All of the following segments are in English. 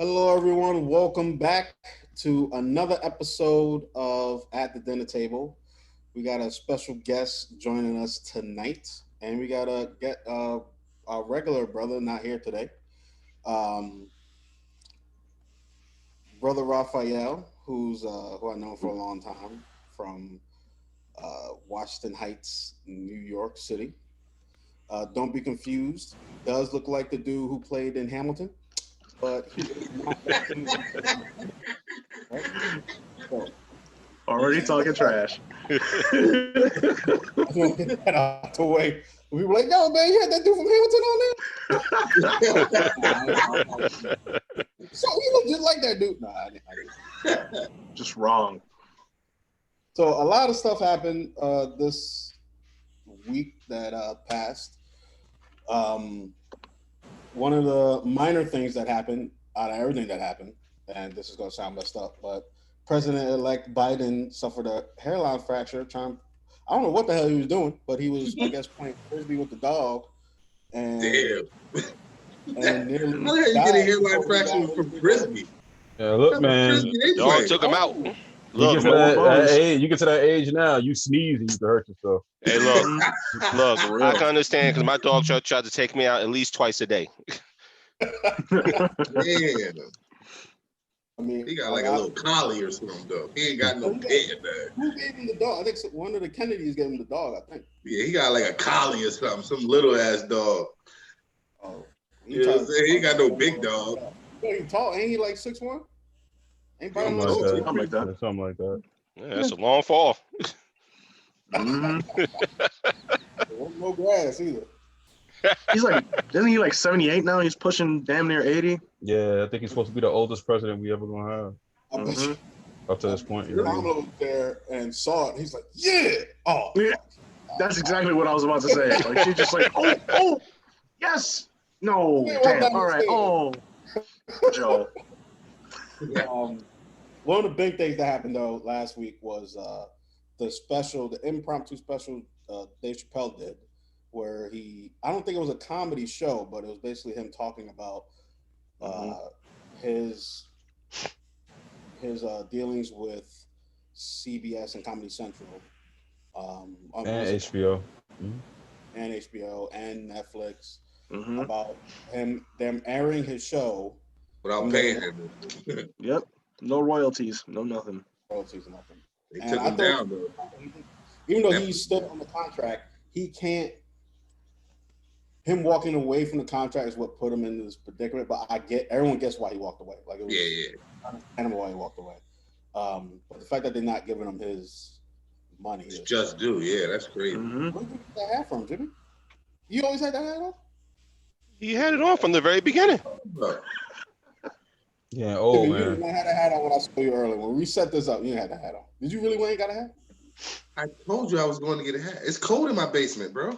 Hello, everyone. Welcome back to another episode of At the Dinner Table. We got a special guest joining us tonight, and we got a get our regular brother not here today. Um, Brother Raphael, who I know for a long time from Washington Heights, New York City. Don't be confused. Does look like the dude who played in Hamilton, but he is not that dude. Right? So, Already talking trash. I just want to get that out the way. We were like, "No, man, you had that dude from Hamilton on there." So he looked just like that dude. Nah, I didn't. Just wrong. So a lot of stuff happened this week that passed. Um, One of the minor things that happened out of everything that happened, and this is going to sound messed up, but President-elect Biden suffered a hairline fracture. I don't know what the hell he was doing, but he was, I guess, playing frisbee with the dog, and Damn. and nearly How the hell you get a hairline fracture from frisbee? Yeah, look, man. Dog took him out. You Look, get to that age. You get to that age now. You sneeze and you can hurt yourself. hey, look. I can understand because my dog tried to take me out at least twice a day. Damn. I mean, He got like a little collie or something, though. He ain't got no pet, man. Who gave him the dog? I think one of the Kennedys gave him the dog. I think. Yeah, he got like a collie or something, some little ass dog. Oh, You know what I'm saying? He ain't got no big dog. Yeah, he tall. Ain't he like 6'1"? Ain't Biden Something like like 6'1"? that. Something like that. Yeah, something like that. Yeah, that's a long fall. Mhm. There wasn't no grass either. He's like, isn't he like 78 now? He's pushing damn near 80. Yeah, I think he's supposed to be the oldest president we ever gonna have I bet you. up to this point. Your mama was there and saw it. He's like, yeah. Oh, Yeah. That's exactly what I was about to say. Like she's just like, oh, yes, no, Yeah, damn, what all right, oh, Joe. One of the big things that happened though last week was the impromptu special Dave Chappelle did, where I don't think it was a comedy show, but it was basically him talking about his dealings with CBS and Comedy Central, And HBO. and HBO and Netflix Mhm. about them airing his show Without paying him. Yep, no royalties, no nothing. royalties and nothing. They And took I him thought- down, though. Even though he's still on the contract, he can't. Him walking away from the contract is what put him in this predicament. But everyone gets why he walked away. Like it was animal why he walked away. But the fact that they're not giving him his money It's is just due. Yeah, that's crazy. Mhm. Where did you get that hat from, Jimmy? You always had that hat on? He had it on from the very beginning. Look, Yeah, Jimmy, you man. did not have a hat on when I saw you earlier. When we set this up, you had the hat on. Did you really went and got a hat? I told you I was going to get a hat. It's cold in my basement, bro.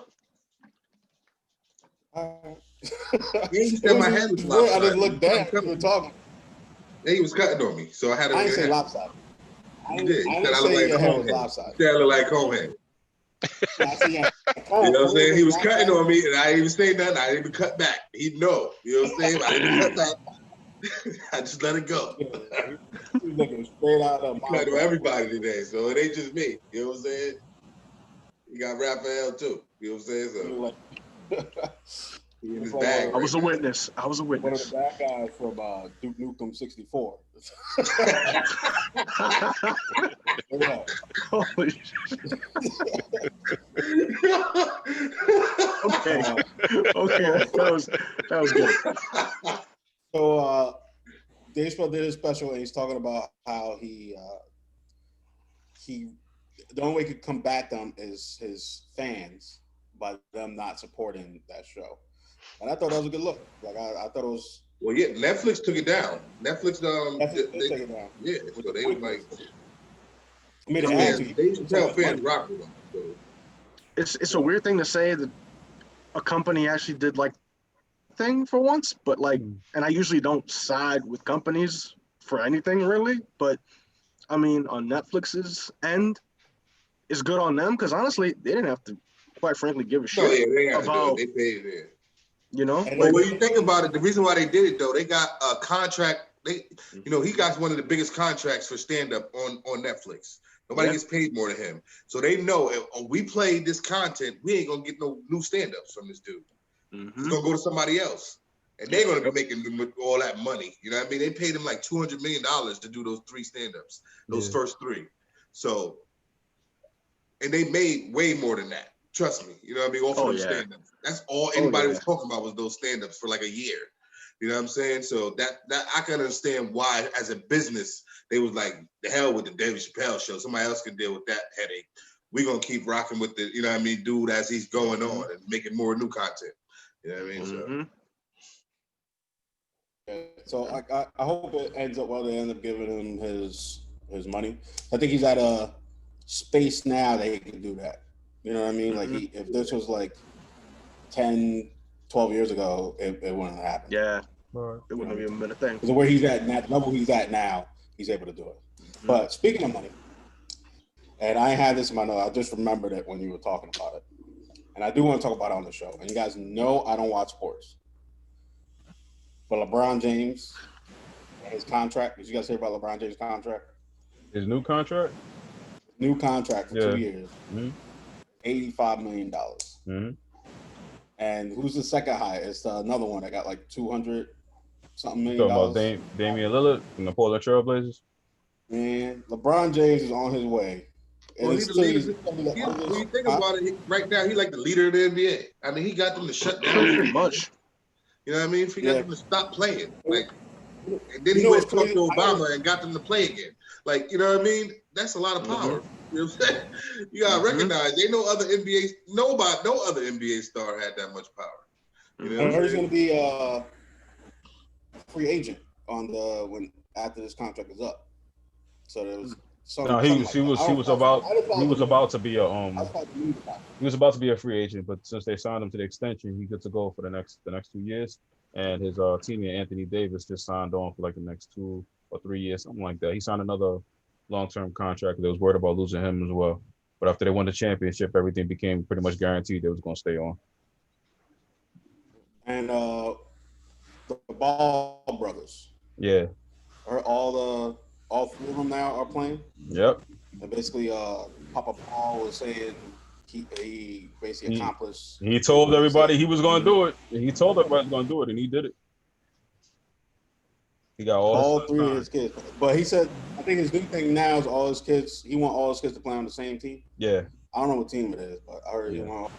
You said my hat was I lopsided. just looked down. You were talking. He was cutting on me, so I had to I wear didn't a say hat. lopsided. I You didn't, did. I You didn't said I say look like your hair was Conehead. lopsided. You said I look like Conehead. I said, yeah. You know what I'm saying? He was cutting on me, and I didn't even say nothing. I didn't even cut back. He'd know. You know what I'm saying? I didn't even cut back. I just let it go. He was looking straight out of my Cut to everybody today, so it ain't just me. You know what I'm saying? You got Raphael too. You know what I'm saying? So he in his bag. I was a witness. I was a One of witness. the bad guys from Duke Nukem 64. Yeah. Holy shit. Okay, okay, that was good. So Dave Chappelle did his special, and he's talking about how he the only way he could combat them is his fans by them not supporting that show. And I thought that was a good look. Like I thought it was. Well, yeah, Netflix took it down. Netflix, Netflix they, did take it down. yeah, so they was like, I mean, I it had mean, to. they should tell fans rock with them. So. It's a weird thing to say that a company actually did like thing for once, but like, and I usually don't side with companies for anything really, but I mean, on Netflix's end, it's good on them because honestly, they didn't have to, quite frankly, give a shit No, yeah, they got to do about, it. They paid it. you know. And But when you think about it, the reason why they did it though, they got a contract They, he got one of the biggest contracts for stand-up on Netflix. Nobody gets paid more than him. So they know if we play this content, we ain't gonna get no new stand-ups from this dude. It's gonna go to somebody else. And they're gonna be making all that money. You know what I mean? They paid him like $200 million to do those 3 stand-ups, those first 3. So, and they made way more than that. Trust me. You know what I mean? Off of stand-ups. That's all anybody was talking about was those stand-ups for like a year. You know what I'm saying? So that I can understand why, as a business, they was like, the hell with the David Chappelle show. Somebody else can deal with that headache. We're gonna keep rocking with the, dude as he's going on and making more new content. You know what I mean? So I hope it ends up well. They end up giving him his money. I think he's at a space now that he can do that. You know what I mean? Like if this was like 10, 12 years ago, it wouldn't have happened. Yeah. It wouldn't have even been a thing. Because where he's at, the level he's at now, he's able to do it. But speaking of money, and I had this in my note, I just remembered it when you were talking about it. And I do want to talk about it on the show. And you guys know I don't watch sports. But LeBron James, his contract, did you guys hear about LeBron James' contract? His new contract? New contract for 2 years. $85 million. And who's the second highest? It's another one that got like 200 something million. Talking about Damian Lillard from the Portland Trail Blazers. Man, LeBron James is on his way. Well, he's the leader. When you think about it, right now he's like the leader of the NBA. I mean, he got them to shut down pretty much. You know what I mean? He got them to stop playing. Like, and then he went to Obama and got them to play again. Like, you know what I mean? That's a lot of power. You know what I'm saying? You gotta recognize they know other NBA, no other NBA star had that much power. You know, he's gonna be a free agent after this contract is up. So there was he was about to be a free agent, but since they signed him to the extension, he gets to go for the next 2 years. And his teammate Anthony Davis just signed on for like the next 2 or 3 years, something like that. He signed another long-term contract. They was worried about losing him as well. But after they won the championship, everything became pretty much guaranteed they was going to stay on. And the Ball brothers. Yeah. All 3 of them now are playing. Yep. And basically, Papa Paul was saying he basically accomplished. He told everybody he was going to do it. He told everybody he was going to do it, and he did it. He got all 3 of his kids. But he said, I think his new thing now is all his kids. He want all his kids to play on the same team. Yeah. I don't know what team it is, but I heard he want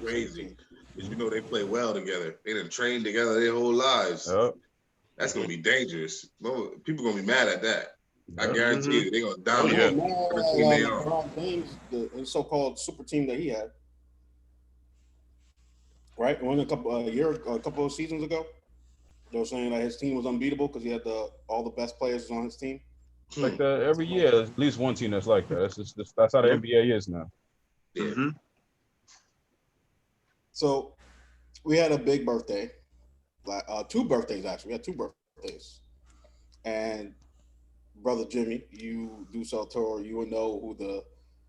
crazy. Because they play well together. They done trained together their whole lives. Yep. That's gonna be dangerous. People gonna be mad at that. I guarantee you, they're gonna dominate every team they are. LeBron James, the so-called super team that he had, right? When a couple of seasons ago, they were saying that his team was unbeatable because he had all the best players on his team. Like that every year, there's at least one team that's like that. That's how the NBA is now. Yeah. So we had a big birthday, 2 birthdays actually. We had 2 birthdays, and brother Jimmy, you do sell tour. You would know who the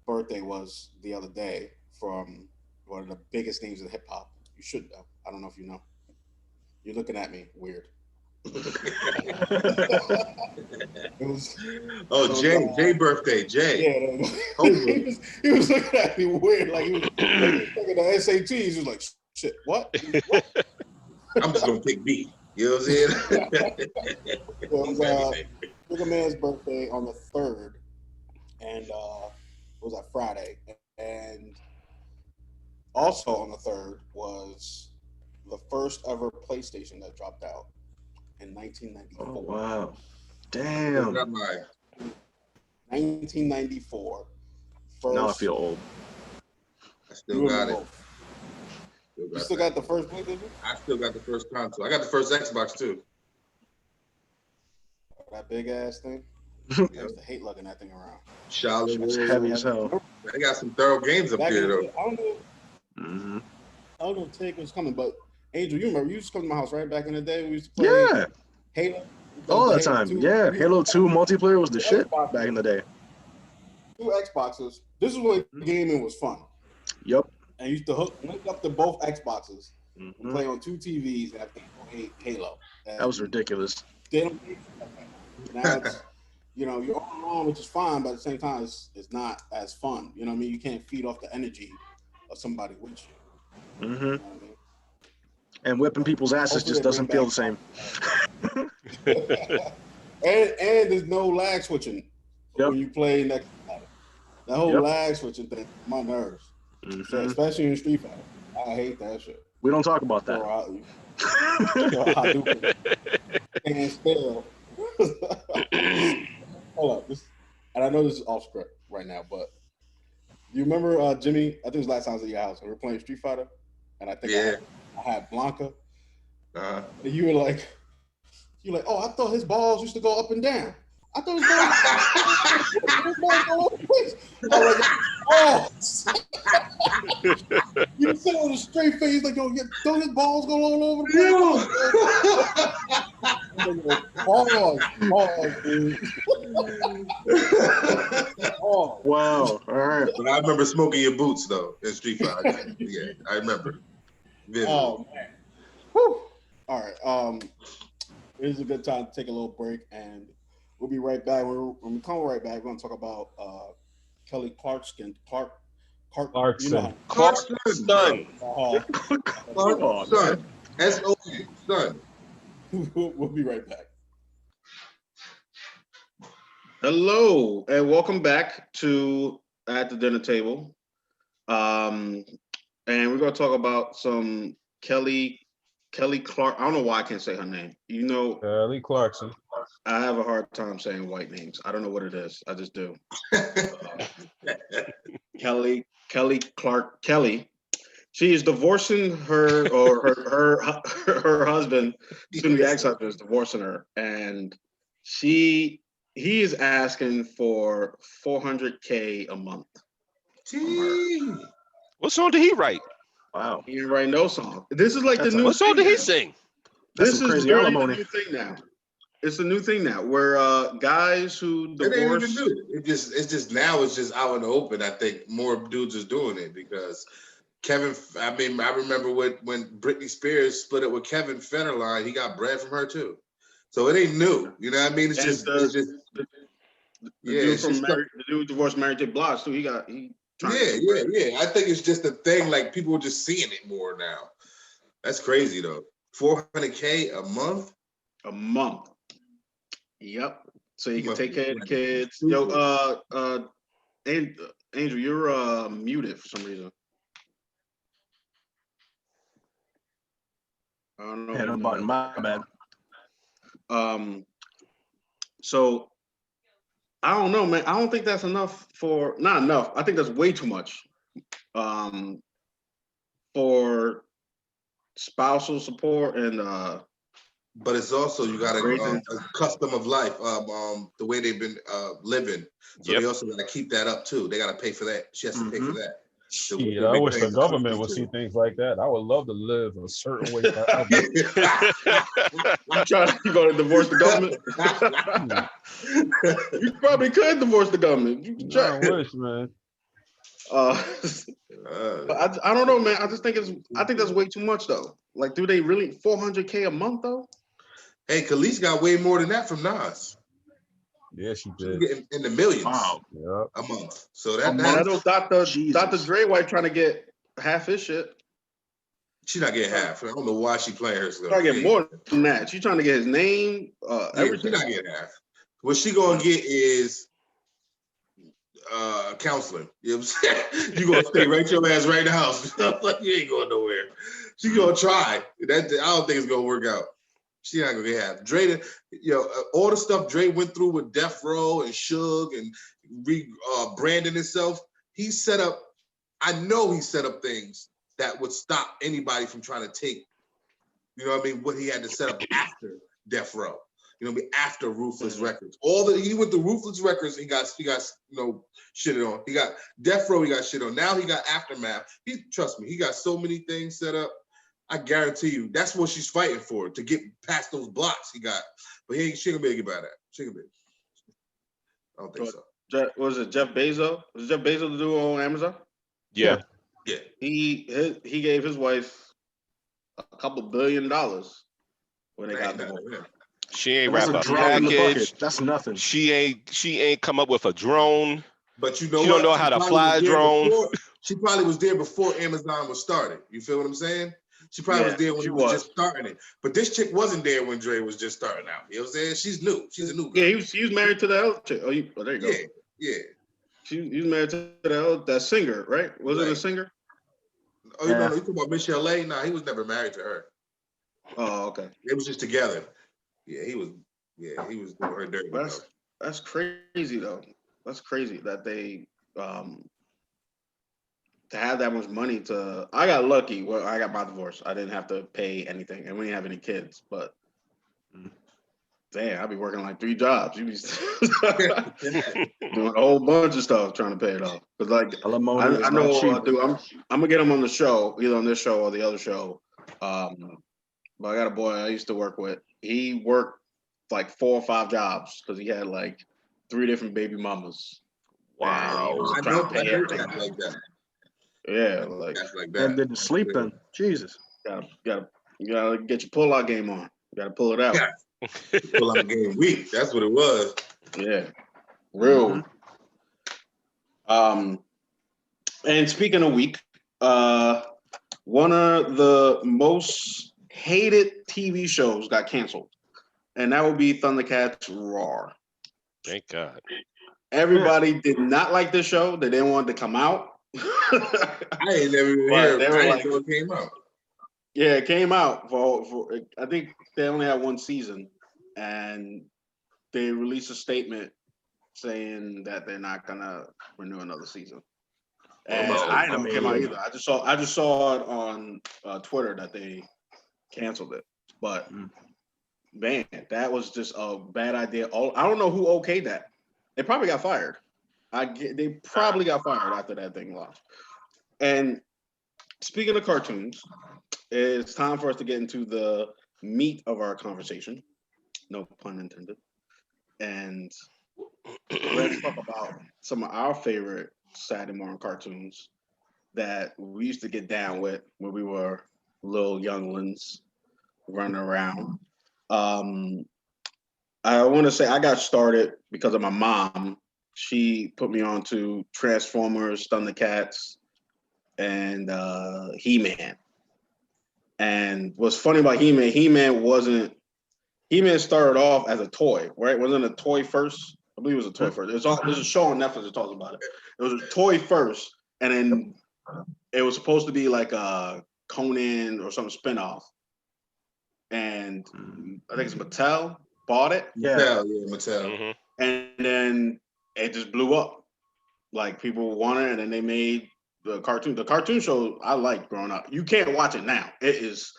birthday was the other day from one of the biggest names in hip hop. You should know. I don't know if you know. You're looking at me weird. Jay birthday, Jay. Yeah, he was looking at me weird, like he was looking at the SATs. He was like, "Shit, what?" I'm just gonna pick B. You know what I'm saying? It was Bigger Man's birthday on the 3rd, and it was that Friday, and also on the 3rd was the first ever PlayStation that dropped out in 1994. Oh, wow. Damn. 1994. Now I feel old. I still got it. You still got the first PlayStation? I still got the first console. I got the first Xbox too. That big ass thing. I used to hate lugging that thing around. Charlotte was heavy as hell. They got some thorough games up there though. I don't know if Take was coming, but Angel, you remember you used to come to my house right back in the day. We used to play Halo. All the time. Yeah. Halo 2 multiplayer was the shit back in the day. 2 Xboxes. This is when gaming was fun. Yep. And you used to link up to both Xboxes and play on 2 TVs and have Halo. And that was ridiculous. They don't Now it's, you're on your own, which is fine, but at the same time, it's not as fun. You know what I mean? You can't feed off the energy of somebody with you. Mm-hmm. You know what I mean? And whipping people's asses Hopefully just they doesn't bring feel the back same. and there's no lag switching Yep. when you play next to somebody. That whole Yep. lag switching thing, my nerves. So Mhm. especially in Street Fighter, I hate that shit. We don't talk about that. Hadouken and still. Hold up, and I know this is off script right now, but you remember Jimmy? I think it was last time I was at your house. We were playing Street Fighter, and I think I had Blanca, Uh-huh. and you were like, oh, I thought his balls used to go up and down. I thought his balls go up and down. I was like, oh. You said with a straight face, like, yo, don't his balls go all over the place? Pause, dude. Pause. Wow. All right. But I remember smoking your boots though in Street Fighter. Yeah, I remember. Vividly. Oh man. Whew. All right. This is a good time to take a little break, and we'll be right back. When we come right back, we're going to talk about Kelly Clarkson. Clarkson. You know, Clarkson. Son. S-O-N. Son. We'll be right back. Hello, and welcome back to At the Dinner Table. And we're going to talk about some Kelly Clark. I don't know why I can't say her name. Kelly Clarkson. I have a hard time saying white names. I don't know what it is. I just do. Kelly Clark. She is divorcing her, or her husband, soon to be ex-husband, is divorcing her, and he is asking for $400K a month. Gee. What song did he write? Wow. He didn't write no song. This is like the new. What song did he thing. sing? That's This some is crazy literally the alimony. new thing now. It's a new thing now, where guys who It ain't even divorce. new. It's just now it's just out in the open. I think more dudes is doing it because I remember when Britney Spears split up with Kevin Federline, he got bread from her too. So it ain't new. You know what I mean? It's just The dude divorced Mary J. Blige too. Yeah. I think it's just a thing. Like people are just seeing it more now. That's crazy though. $400K a month. A month. Yep. So you can take care of the kids. Stupid. Yo, Angel, you're muted for some reason. I don't know. Hit a button. My bad. So I don't know, man. I don't think that's enough not enough. I think that's way too much. For spousal support and but it's also you got a custom of life, the way they've been living. So Yep. they also got to keep that up too. They got to pay for that. She has to pay for that. So Shit, they're I wish the paying government would custody see too. things like that. I would love to live a certain way forever. you going to divorce the government? You probably could divorce the government. You can I check. wish, man. But I don't know, man. I think that's way too much though. Like, do they really $400K a month though? Hey, Khalees got way more than that from Nas. Yeah, she She did. getting in the millions Yep. a month. So And that I know Dr. Jesus. Dre wife trying to get half his shit. she's not getting half. I don't know why she playing her stuff. Trying to get more than that. She's trying to get his name, everything. She's not getting half. What she gonna get is counseling. You know what I'm saying? You gonna stay right your ass right in the house. Like you ain't going nowhere. She gonna try. I don't think it's gonna work out. She not gonna get half. Dre, all the stuff Dre went through with Death Row and Suge and branding himself. He set up. I know he set up things that would stop anybody from trying to take. You know what I mean? What he had to set up after Death Row. You know what I mean? After Ruthless Records. He went to Ruthless Records. He got shitted on. He got Death Row. He got shit on. Now he got Aftermath. Trust me. He got so many things set up. I guarantee you, that's what she's fighting for, to get past those blocks he got. But she ain't gonna be able to get by that. She ain't gonna be. I don't think so. Was it Jeff Bezos? Was Jeff Bezos the dude on Amazon? Yeah. Yeah. He gave his wife a couple $1 billion when they got divorced. She ain't That's wrap a a drop in the package. bucket. That's nothing. She ain't come up with a drone. But you know She what? don't know how to probably fly a was there drone. She probably was there before Amazon was started. You feel what I'm saying? She probably was there when she he was was. just starting it. But this chick wasn't there when Dre was just starting out. You know what I'm saying? She's new. She's a new girl. Yeah, he was married to the other chick. Oh, there you go. Yeah. He was married to that singer, right? Was it a singer? Oh, you know, you talking about Michelle A? Nah, he was never married to her. Oh, okay. They was just together. Yeah, he was doing her dirty. That's crazy though. That's crazy that they to have that much money to. I got lucky. Well, I got my divorce. I didn't have to pay anything, and we didn't have any kids. But damn, I'd be working like 3 jobs. You be doing a whole bunch of stuff trying to pay it off. Cause like Alimony I know, dude. I'm gonna get him on the show, either on this show or the other show. But I got a boy I used to work with. He worked like 4 or 5 jobs because he had like 3 different baby mamas. Wow. I know like that. Yeah, like that. And didn't sleep then. Jesus. Gotta get your pull-out game on. You gotta pull it out. Yeah. Pull-out game weak. That's what it was. Yeah. Real. And speaking of weak, one of the most hated TV shows got canceled, and that would be Thundercats Roar. Thank God. Everybody did not like this show. They didn't want it to come out. I ain't never even heard. They were like, it came out. Yeah, it came out for. I think they only had 1 season, and they released a statement saying that they're not gonna renew another season. And I didn't know it came out either. I just saw it on Twitter that they canceled it. But man, that was just a bad idea. I don't know who okayed that. They probably got fired. They probably got fired after that thing launched. And speaking of cartoons, it's time for us to get into the meat of our conversation. No pun intended. And let's talk about some of our favorite Saturday morning cartoons that we used to get down with when we were little younglings running around. I want to say I got started because of my mom. She put me on to Transformers, Thundercats, and He-Man. And what's funny about He-Man, He-Man started off as a toy, right? Wasn't it a toy first? I believe it was a toy first. There's a show on Netflix that talks about it. It was a toy first, and then it was supposed to be like a Conan or some spinoff. And I think it's Mattel bought it. Yeah, Mattel. And then it just blew up. Like people wanted it, and then they made the cartoon. The cartoon show I liked growing up. You can't watch it now. It is.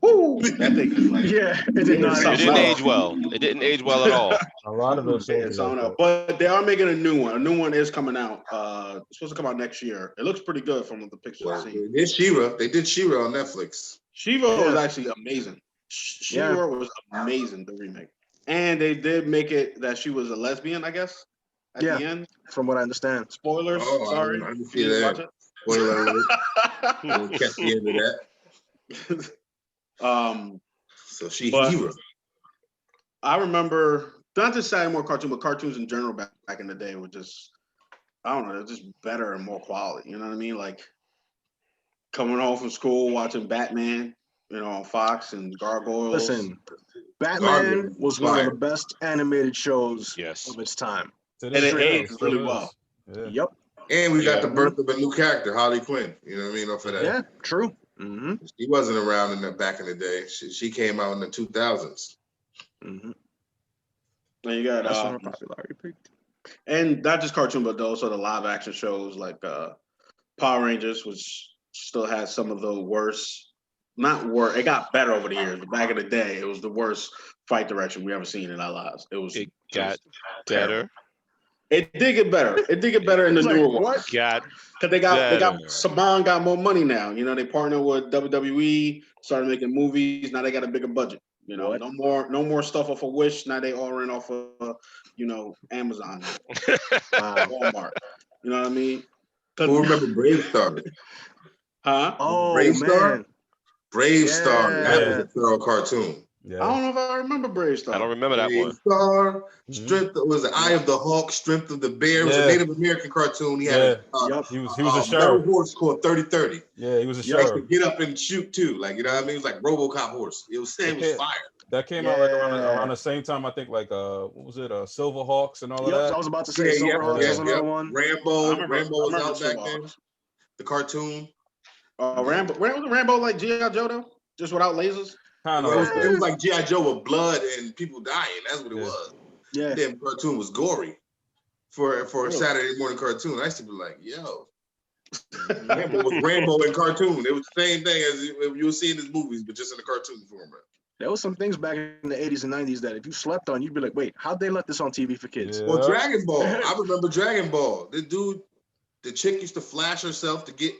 Woo, that thing is like, it did not. It didn't age well. It didn't age well at all. A lot of those shows. But they are making a new one. A new one is coming out. It's supposed to come out next year. It looks pretty good from the pictures I see. They did She-Ra. They did She-Ra on Netflix. She-Ra was actually amazing. She-Ra was amazing, the remake. And they did make it that she was a lesbian, I guess, at the end. From what I understand. Spoilers. Sorry. I didn't see that. Spoiler alert. I didn't catch the end of that. So she's She-Ra. I remember not just Saturday morning cartoon, but cartoons in general back in the day were just, I don't know, they're just better and more quality. You know what I mean? Like coming home from school, watching Batman, on Fox and Gargoyles. Listen, Batman was one of the best animated shows of its time. And it aged really well. Yeah. Yep. And we got the birth of a new character, Harley Quinn. You know what I mean? Off of that. Yeah, true. Mm-hmm. She wasn't around back in the day. She came out in the 2000s. Mm-hmm. And you got that's when her popularity peaked. And not just cartoon, but also the live action shows like Power Rangers, which still has some of the worst. Not worse. It got better over the years, but back in the day, it was the worst fight direction we ever seen in our lives. It got better. It did get better. It did get better in the newer one. Got because they got Saban got more money now. They partner with WWE, started making movies. Now they got a bigger budget. No more stuff off of Wish. Now they all run off of Amazon, Walmart. You know what I mean? Who remember Brave Star? Huh? Oh, Brave man. Star? Brave Star. That was a thorough cartoon. Yeah. I don't know if I remember Brave Star. I don't remember that Brave one. Star, Strength was the Eye of the Hawk, Strength of the Bear. It was a Yeah. Native American cartoon. He had Yup. He was a metal sheriff. horse called 3030. Yeah, he was a Yup. Like sheriff. to get up and shoot too. Like, you know what I mean? It was like RoboCop horse. It was Okay. fire. That came out like around Yeah. the same time. I think like what was it? Silverhawks and all of Yep, I that. was about to say Silverhawks was another one. I Rambo remember was out back then. Silverhawks. The cartoon. Rambo. Wasn't Rambo like G.I. Joe though? Just without lasers? Kind It of was, like it was that. like G.I. Joe with blood and people dying. That's what it Yeah. was. Yeah. Damn cartoon was gory for a Really? Saturday morning cartoon. I used to be like, yo. Rambo was Rambo in cartoon. It was the same thing as you would see in his movies, but just in the cartoon format. There was some things back in the 80s and 90s that if you slept on, you'd be like, wait, how'd they let this on TV for kids? Yeah. Well, Dragon Ball. I remember Dragon Ball. The chick used to flash herself to get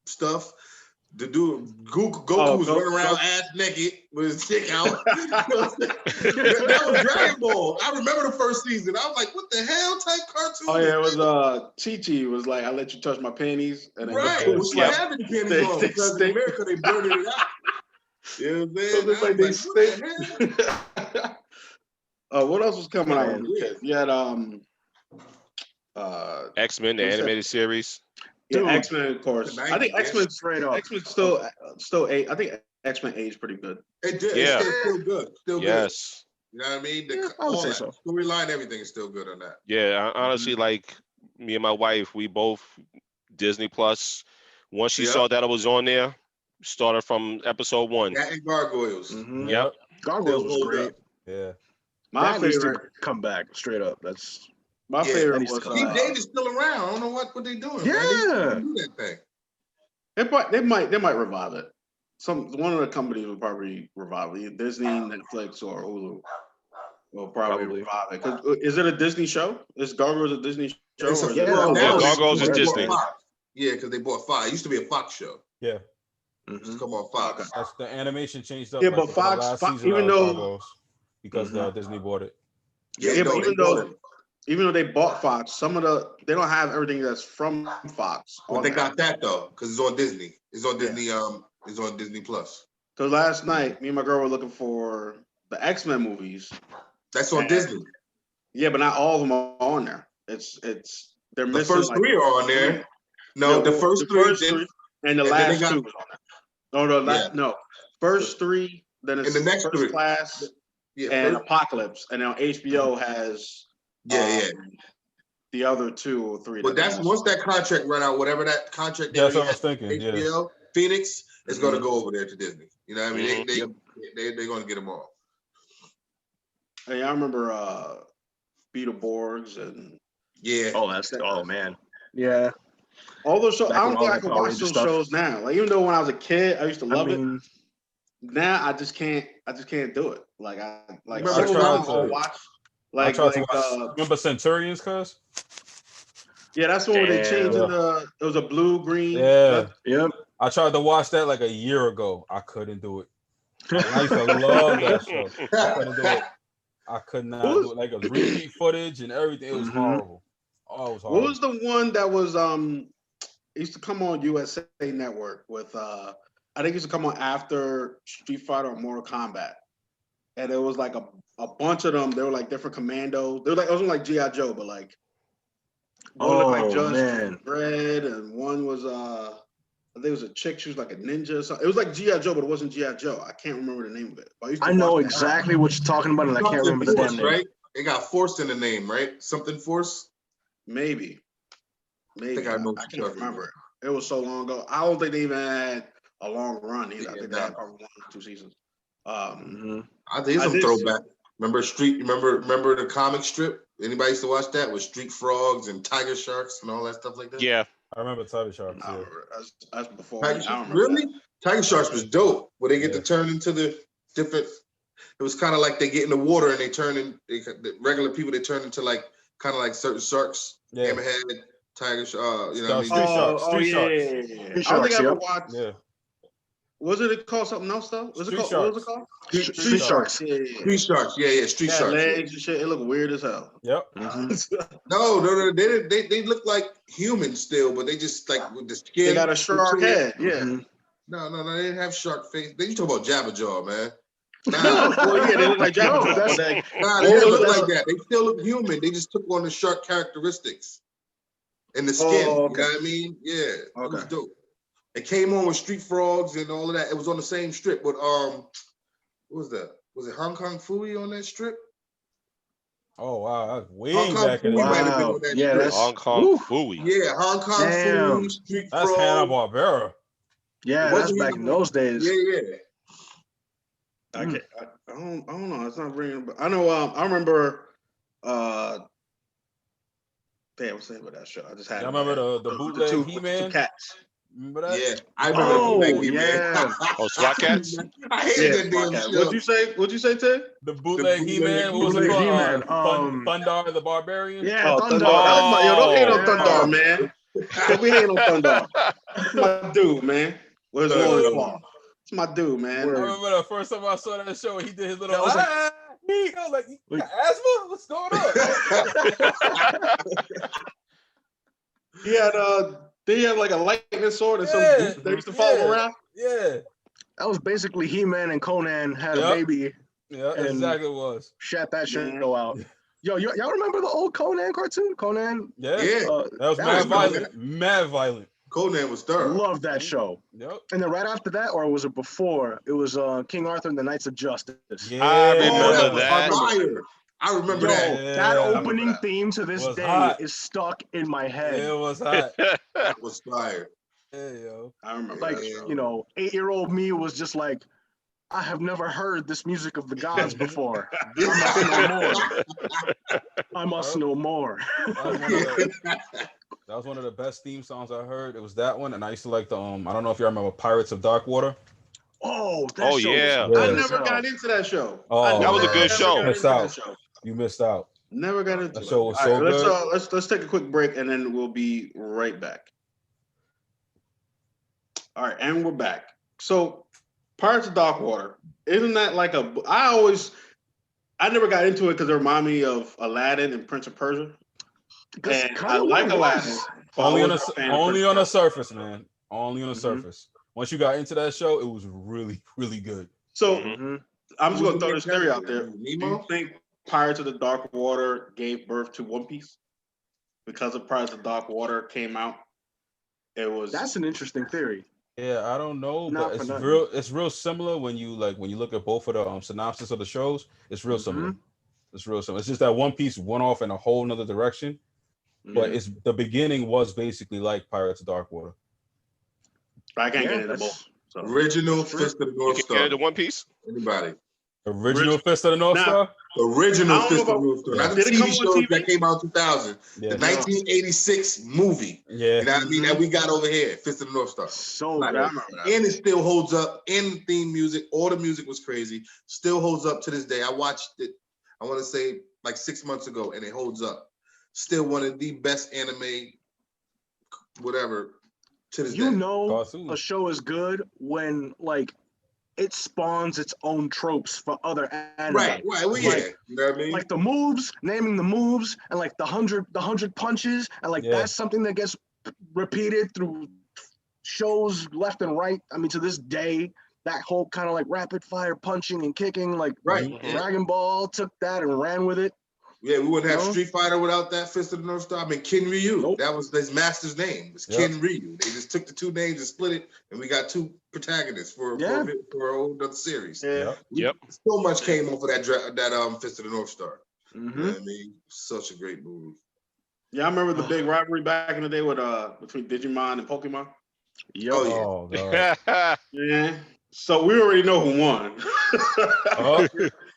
stuff. The dude, Goku was running around ass naked with his chick out. that was Dragon Ball. I remember the first season. I was like, what the hell type cartoon? Oh yeah, it was Chi-Chi was like, I let you touch my panties. And then Right. Goku It was was like, like having the panties They- on they because in stink. America they burned it out. You know what I'm saying? So it's I like was they what the stink. What else was coming out? Man, When we were kids? You had X-Men, the Who's that? animated series. Dude. X-Men, of course. The I think 90s, X-Men Straight up. still age. I think X-Men aged pretty good. It did. Yeah. It's still good. Still good. Yes. You know what I mean? Yeah, I would all say that so. storyline, everything is still good on that. Yeah, honestly, like me and my wife, we both Disney Plus. Once she Yeah. saw that I was on there, started from episode 1. That and Gargoyles. Mhm. Yep. Gargoyles was Still hold great. up. Yeah. My That needs to favorite, come back straight up. That's my Yeah, favorite that needs to was come Steve back. Davis still around. I don't know what they doing. Man. They Yeah. still do that thing. they might revive it. One of the companies will probably revive it. Disney, Netflix, or Hulu will probably revive it. 'Cause, is it a Disney show? Is Gargoyles a Disney show? It's or a, is Yeah, it- well, now Gargoyles- Gargoyles is they bought Disney. Fox. Yeah, because they bought Fox. It used to be a Fox show. Yeah. It's Mhm. come on Fox. Okay. That's the animation changed up. Yeah, like, but for the Fox- last Fox- season even of though- Gargoyles, because Disney bought it. Yeah, but no, even they bought it. even though they bought Fox, they don't have everything that's from Fox. But they got that though, because it's on Disney. It's on Disney. It's on Disney Plus. Because last night, me and my girl were looking for the X-Men movies. That's on And- Disney. Yeah, but not all of them are on there. They're The missing first like, three are on there. No, Yeah, the first three. and the and then last they got- two was on there. No, first three, then it's And the next First three. Class Yeah, and first- Apocalypse, and now HBO has yeah. the other 2 or 3. But that's once that contract run out, whatever that contract. Yeah, that's they what I was thinking. Yeah. HBO, Phoenix is going to go over there to Disney. You know what I mean? Mhm. They're going to get them all. Hey, I remember Beetleborgs and Yeah. Oh man. Yeah. all those shows. Back I when don't all think I that can Power watch Ranger those stuff. shows now. Like even though when I was a kid, I used to love I it. mean, Now I just can't do it. Like Remember shows when now I I'll was- watch. I Like, tried to watch. Remember Centurions, cuz? yeah, that's the one where they changed Damn. it was a blue green. Yeah. yep. I tried to watch that like a year ago. I couldn't do it. And I used to love that show. I couldn't do it. I could not do it. Like a repeat footage and everything. It was Mhm. horrible. Oh, it was What horrible. was the one that was it used to come on USA Network with I think it used to come on after Street Fighter or Mortal Kombat. And it was like a bunch of them. They were like different commandos. They were like it wasn't like G.I. Joe, but like one looked like Oh, Judge man. Dredd, and one was I think it was a chick, she was like a ninja or something. It was like G.I. Joe, but it wasn't G.I. Joe. I can't remember the name of it. But used to I know watch that. exactly what you're talking about, and I can't Something remember the Force, damn name. right? They got Force in the name, right? Something Force. Maybe. think I know what I you're can't talking remember. It was so long ago. I don't think they even had a long run either. I Yeah, think they had probably 1 or 2 seasons. Mhm. I think it's I some did- throwback. Remember the comic strip? Anybody used to watch that with Street Frogs and Tiger Sharks and all that stuff like that? Yeah. I remember Tiger Sharks. I don't Yeah. remember. That's before. Tiger I don't Sharks, remember really? that. Tiger Sharks was dope. Where they get Yeah. to turn into the different. It was kind of like they get in the water and they turn in. The regular people they turn into like kind of like certain sharks. Yeah. Hammerhead, Tiger. You know what I mean? Street Sharks. Street yeah, Sharks. yeah, yeah. Street I don't think Sharks, I ever yep. watched. Yeah. Was it called something else though? Was it Street called? What was it called? Street Sharks. Yeah, yeah, yeah. Street Sharks. Yeah, Street Yeah, Sharks. yeah. legs and shit. It looked weird as hell. Yep. Mhm. No, they look like humans still, but they just like with the skin. They got a shark head. Yeah. Mhm. No, they didn't have shark face. You talk about Jabba Jaw, man. Well, yeah, they look like Jabba No, Trust, that's- but like, Nah, they didn't look like that. They still look human. They just took on the shark characteristics and the skin. Oh, You know what I mean? Yeah, it was Okay. dope. It came on with Street Frogs and all of that. It was on the same strip, but what was that? Was it Hong Kong Phooey on that strip? Oh wow, that's way Hong Kong back in Phooey the might have day. been Wow. on that Yeah, strip. that's- Hong Kong Woo. Phooey. Yeah, Hong Kong Damn. Phooey, Street That's Frogs. Hanna-Barbera. Yeah, that's Wasn't back even- in those days. Yeah. I don't know. It's not ringing. But I know. I remember. Damn, what's the name of that show? I just had. Y'all it in my remember head. the With bootleg two- with the He-Man? two cats. Remember that? Yeah, I remember Oh, that movie, yeah. man. Oh, SWAT Cats? I hated Yeah, that damn Cat. show. What'd you say, Ted? The bootleg bootleg He-Man. What was it bootleg called? He-Man, Thundar the Barbarian. Yeah, Oh, Thunder. Thundar. Yo, don't hate on Yeah. Thundar, man. Don't be hating on Thundar. That's my dude, man. With his long claw. It's my dude, man. I remember the first time I saw that show, he did his little. That was I was like, you got asthma? What's going on? He had like a lightning sword and Yeah. some they used to follow him Yeah. around. Yeah, That was basically He-Man and Conan had Yep. a baby, yeah, that's And- exactly what it was. shat that shit Yeah. out. Yo, y'all remember the old Conan cartoon? Conan? Yeah, Yeah, that was that mad was violent. Mad violent. Conan was I thorough. love that show. Yep. And then right after that, or was it before? It was King Arthur and the Knights of Justice. Yeah. I remember was that. fire. I remember Yo, that. Yeah. that I remember opening that. theme to this Was day hot. is stuck in my head. It was hot. That was fire. Yeah, yo. I remember Like, that show. you know, 8-year-old me was just like, I have never heard this music of the gods before. I must know more. That was one of the best theme songs I heard. It was that one, and I used to like the I don't know if you remember Pirates of Darkwater. Oh, that Oh, show was yeah. good I as never hell. got into that show. Oh, That was a good Never show. got Missed into out. that show. You missed out. Never got into That it. show was All so right, good. let's take a quick break and then we'll be right back. All right, and we're back. So, Pirates of Darkwater, isn't that like a? I never got into it because it reminded me of Aladdin and Prince of Persia. That's And kinda I like what it Aladdin. was. Only on I was a fan of only Prince on of the surface, man. Only on the Mhm. surface. Once you got into that show, it was really, really good. So Mhm. I'm just Who gonna was throw the this theory out character? there. Do you Nemo? think Pirates of the Dark Water gave birth to One Piece? Because of Pirates of the Dark Water came out, it was. That's an interesting theory. Yeah, I don't know, Not but for it's nothing. real similar when you look at both of the synopsis of the shows. It's real similar. Mhm. It's real similar. It's just that One Piece went off in a whole nother direction, but Mhm. it's the beginning was basically like Pirates of Darkwater. I can't Yeah, get into that's- both. So. Original Fist of the You North can Star. get into One Piece? Anybody? Original Fist of the North Now- Star. Original I don't Fist of know the about- North Star. Not the Did it TV come on shows TV? that came out in 2000. Yeah, The 1986 movie. yeah. You know what I mean? That we got over here. Fist of the North Star. So Like, Yeah, I good. remember that. And it still holds up in theme music. All the music was crazy. Still holds up to this day. I watched it, I want to say like 6 months ago, and it holds up. Still one of the best anime, whatever, to this You day. know Cartoon. a show is good when like it spawns its own tropes for other anime. Right. Well, yeah. Like- You know what I mean? Like the moves, naming the moves, and like the hundred punches, and like Yeah. that's something that gets repeated through shows left and right. I mean, to this day, that whole kind of like rapid fire punching and kicking, like Right. Mhm. Dragon Ball took that and ran with it. Yeah, we wouldn't have No. Street Fighter without that Fist of the North Star. I mean, Ken Ryu. Nope. That was his master's name. It's Yep. Ken Ryu. They just took the two names and split it, and we got two protagonists for Yeah. a whole other series. Yeah. Yep. So much came off of that Fist of the North Star. You know Mm-hmm. what I mean? Such a great movie. Yeah, I remember the big rivalry back in the day with between Digimon and Pokemon. Yo, Oh, yeah. Oh god. Yeah. So we already know who won. Oh.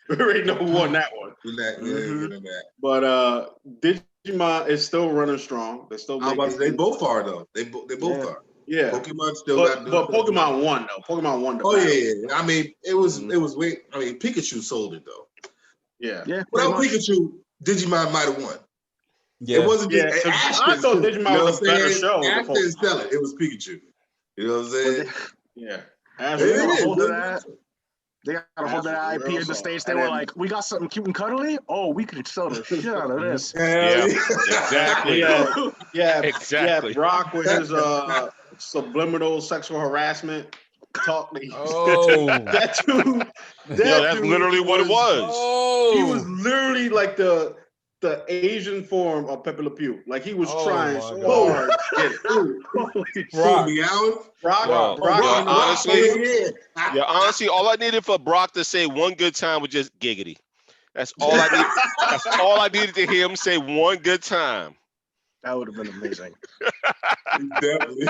We already know who won that one. In that, yeah, Mhm. get in that. But Digimon is still running strong. They still I was about to say, they making- both are though. They both Yeah. are. yeah. Pokemon still But got. Pokemon won though. Pokemon won the Oh battle. yeah. I mean, it was Mhm. wait. I mean, Pikachu sold it though. Yeah. yeah. Without pretty much. Pikachu, Digimon might have won. Yeah. It wasn't. Yeah, Ash 'cause I didn't thought sell it. Digimon You know was a what I'm better saying? show than Ash didn't Pokemon. sell it. It was Pikachu. You know what I'm But saying? Yeah. Ash It They got a is. hold of that. They got a hold of that Absolutely. IP in the States. They And were then- like, we got something cute and cuddly. Oh, we could sell the shit out of this. Yeah, exactly. Yeah. Exactly. Yeah. Brock with his subliminal sexual harassment talk. Oh. that too. Yo, that's dude literally what it was. Oh, He was literally like the Asian form of Pepe Le Pew. Like he was Oh trying my so God. hard to get it. Holy Brock. Meowth? Brock, Yo, Brock, yo, you know, honestly- yeah. Yeah, honestly, all I needed for Brock to say one good time was just giggity. That's all I need. That's all I needed to hear him say one good time. That would have been amazing. Definitely.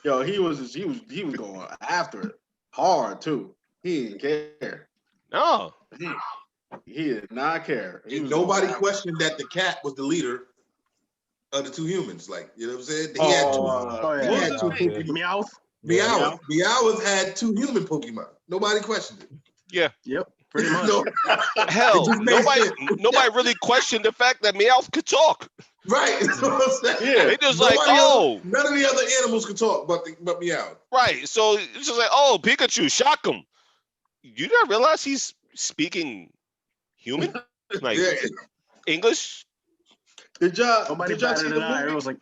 Yo, he was going after it hard too. He didn't care. No. He did not care. He was Nobody going after it. questioned that the cat was the leader of the two humans. Like, you know what I'm saying? He had two. Oh, He yeah. had two Yeah. Pokemon. Meowth. Meowth. Meowth had two human Pokemon. Nobody questioned it. Yep. Pretty much. No, Hell, It just makes nobody sense. nobody really questioned the fact that Meowth could talk. right. That's what I'm saying. Yeah. They just Nobody like, else- oh, none of the other animals could talk but Meowth. right. So it's just like, oh, Pikachu, shock him. You didn't realize he's speaking human? Like Yeah. English? Did y'all Nobody did y'all see batted the an eye. It movie? was like,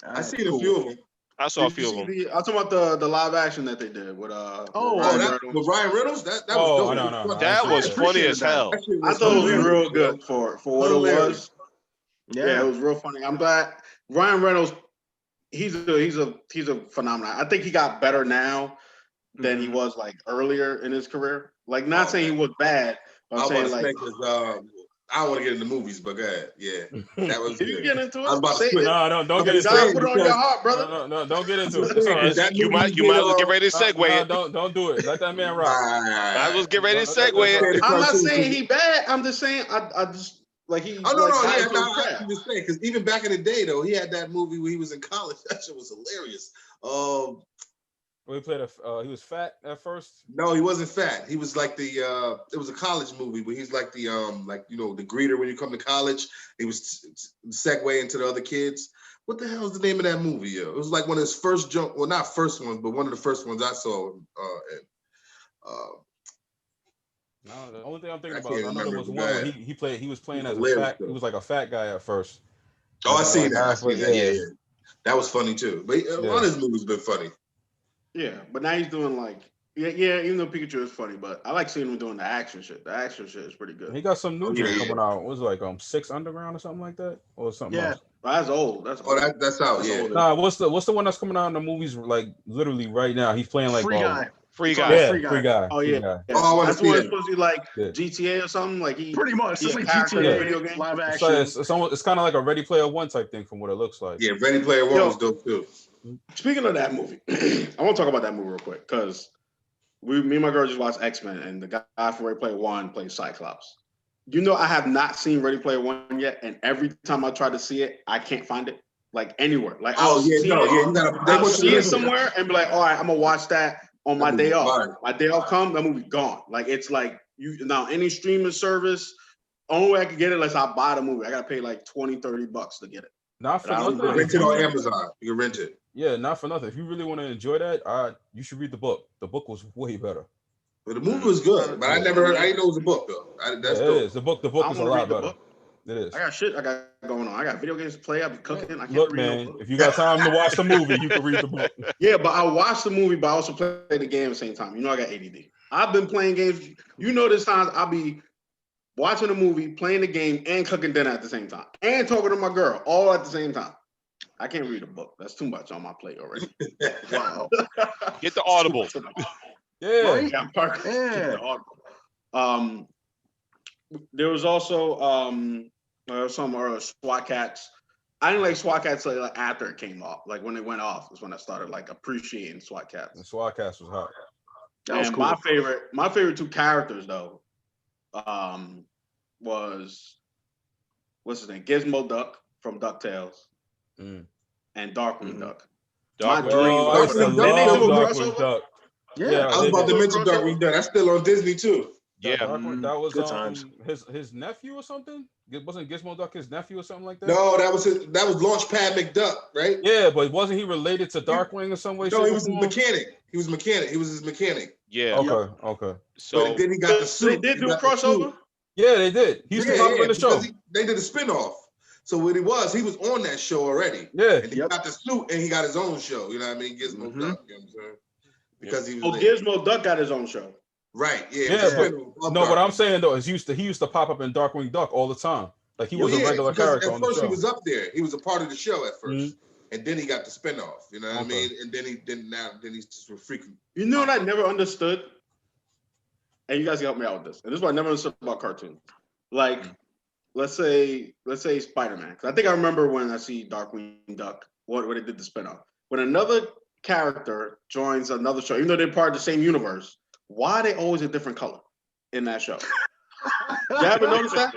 I seen a few of them. I saw a Did you few of see them. I'm talking about the live action that they did with Oh, Oh, Ryan that Reynolds. with Ryan Reynolds? That Oh, was dope. no. That was funny as hell. That shit I thought it was hilarious. real good for what it Hilarious. was. Yeah, it was real funny. I'm glad Ryan Reynolds. He's a phenomenon. I think he got better now than he was like earlier in his career. Like, not saying he was bad, but I I'm was about saying to like. say, 'cause, I don't want to get into movies, but go ahead. Yeah, that was Did you good. get into it? I was about to Say switch. it. No, don't get I'm into God saying it. put it on your because- heart, brother. No, don't get into it. It's all right. That You might movie as well get ready to No, segue it. don't do it. Let that man rock. Might as well get ready to No, segue it. I'm not cartoon saying people. he bad. I'm just saying I just like he. Oh no, like, no, got yeah, into no, his craft. I'm just saying because even back in the day though, he had that movie where he was in college. That shit was hilarious. He played he was fat at first. No, he wasn't fat. He was like the it was a college movie where he's like the like you know the greeter when you come to college. He was segue into the other kids. What the hell is the name of that movie? Yo? It was like one of his first jump. Well, not first ones, but one of the first ones I saw. No, the only thing I'm thinking I about, can't I know there remember was the one where guy. he was playing as a Hilarious, fat. though. He was like a fat guy at first. Oh, I seen Like that. I halfway, seen that. Yeah, yeah. yeah. That was funny too. But a lot of his movies been funny. Yeah, but now he's doing like even though Pikachu is funny, but I like seeing him doing the action shit. The action shit is pretty good. He got some new Yeah, joint yeah. coming out. What was it like 6 Underground or something like that, or something Yeah. else? But that's old. That's Oh, old. that's out. That's Yeah. older. Nah, what's the one that's coming out in the movies like literally right now? He's playing like Free Guy. Free It's guy. called Yeah, Free Guy. free guy. Oh, free yeah. guy. Yeah. Oh, I wanna That's see what that. it's supposed to be like Yeah. GTA or something. Like he Pretty much. It's Yeah, like character GTA, video game. live So action. it's kind of like a Ready Player One type thing from what it looks like. Yeah, Ready Player One Yo. was dope too. Speaking of that movie, I want to talk about that movie real quick because me and my girl just watched X-Men and the guy from Ready Player One plays Cyclops. You know, I have not seen Ready Player One yet, and every time I try to see it, I can't find it like anywhere. Like Oh I'll yeah, see no, it, yeah, you gotta. They I'll want see you it to somewhere and be like, all right, I'm gonna watch that on my That day movie off. fire. My day off come, that movie gone. Like it's like you now any streaming service. Only way I can get it unless I buy the movie. I gotta pay like $20-$30 to get it. Not for I don't You can nothing. rent it on Amazon. You can rent it. Yeah, not for nothing. If you really want to enjoy that, you should read the book. The book was way better. But the movie was good. But I never heard. I didn't know it was a book though. That's Yeah, it dope. is. The book I is don't a wanna lot read the better. book. It is. I got shit I got going on. I got video games to play. I be cooking. I can't Look, read man, no book. if you got time to watch the movie, you can read the book. Yeah, but I watch the movie, but I also play the game at the same time. You know, I got ADD. I've been playing games. You know, there's times I'll be watching a movie, playing the game, and cooking dinner at the same time, and talking to my girl all at the same time. I can't read a book. That's too much on my plate already. Wow. Get the Audible. Yeah. Right? Yeah, Parker. Yeah. There was also some SWAT cats. I didn't like SWAT cats like after it came off. Like when it went off is when I started like appreciating SWAT cats. And Swatcast was hot. That was And cool. my favorite two characters though, was what's his name? Gizmo Duck from DuckTales Mm. and Darkwing Mhm. Duck. Dark My dream. Oh, I used to Darkwing Duck, Didn't they do a love crossover? Darkwing Duck. Yeah. Yeah. I was they about to did. mention Darkwing Duck. That's still on Disney too. Yeah. That was Good times. his nephew or something. Wasn't Gizmo Duck his nephew or something like that? No, that was Launchpad McDuck, right? Yeah, but wasn't he related to Darkwing in some way? No, shape, he or was his form? mechanic. He was his mechanic. Yeah. Okay. So But then he got the They suit. did He do a got the crossover. suit. Yeah, they did. He used to Yeah, pop up yeah, in the show. because they did a spinoff. So what it was, he was on that show already. Yeah. And he got the suit and he got his own show. You know what I mean? Gizmo Mhm. Duck. You know what I'm saying? Because he was Oh, there. Gizmo Duck got his own show. Right. Yeah. Yeah, it was but- spin-off. No, what I'm saying though is he used to pop up in Darkwing Duck all the time. Like he was a regular because character at on the first show. he was up there. He was a part of the show at 1st Mhm. and then he got the spinoff. You know what I Okay. mean? And then he's just a freaking. You know what I never understood, and you guys can help me out with this. And this is what I never understood about cartoons. Like, let's say Spider-Man. Because I think I remember when I see Darkwing Duck, what they did the spinoff. When another character joins another show, even though they're part of the same universe, why are they always a different color in that show? You ever notice that?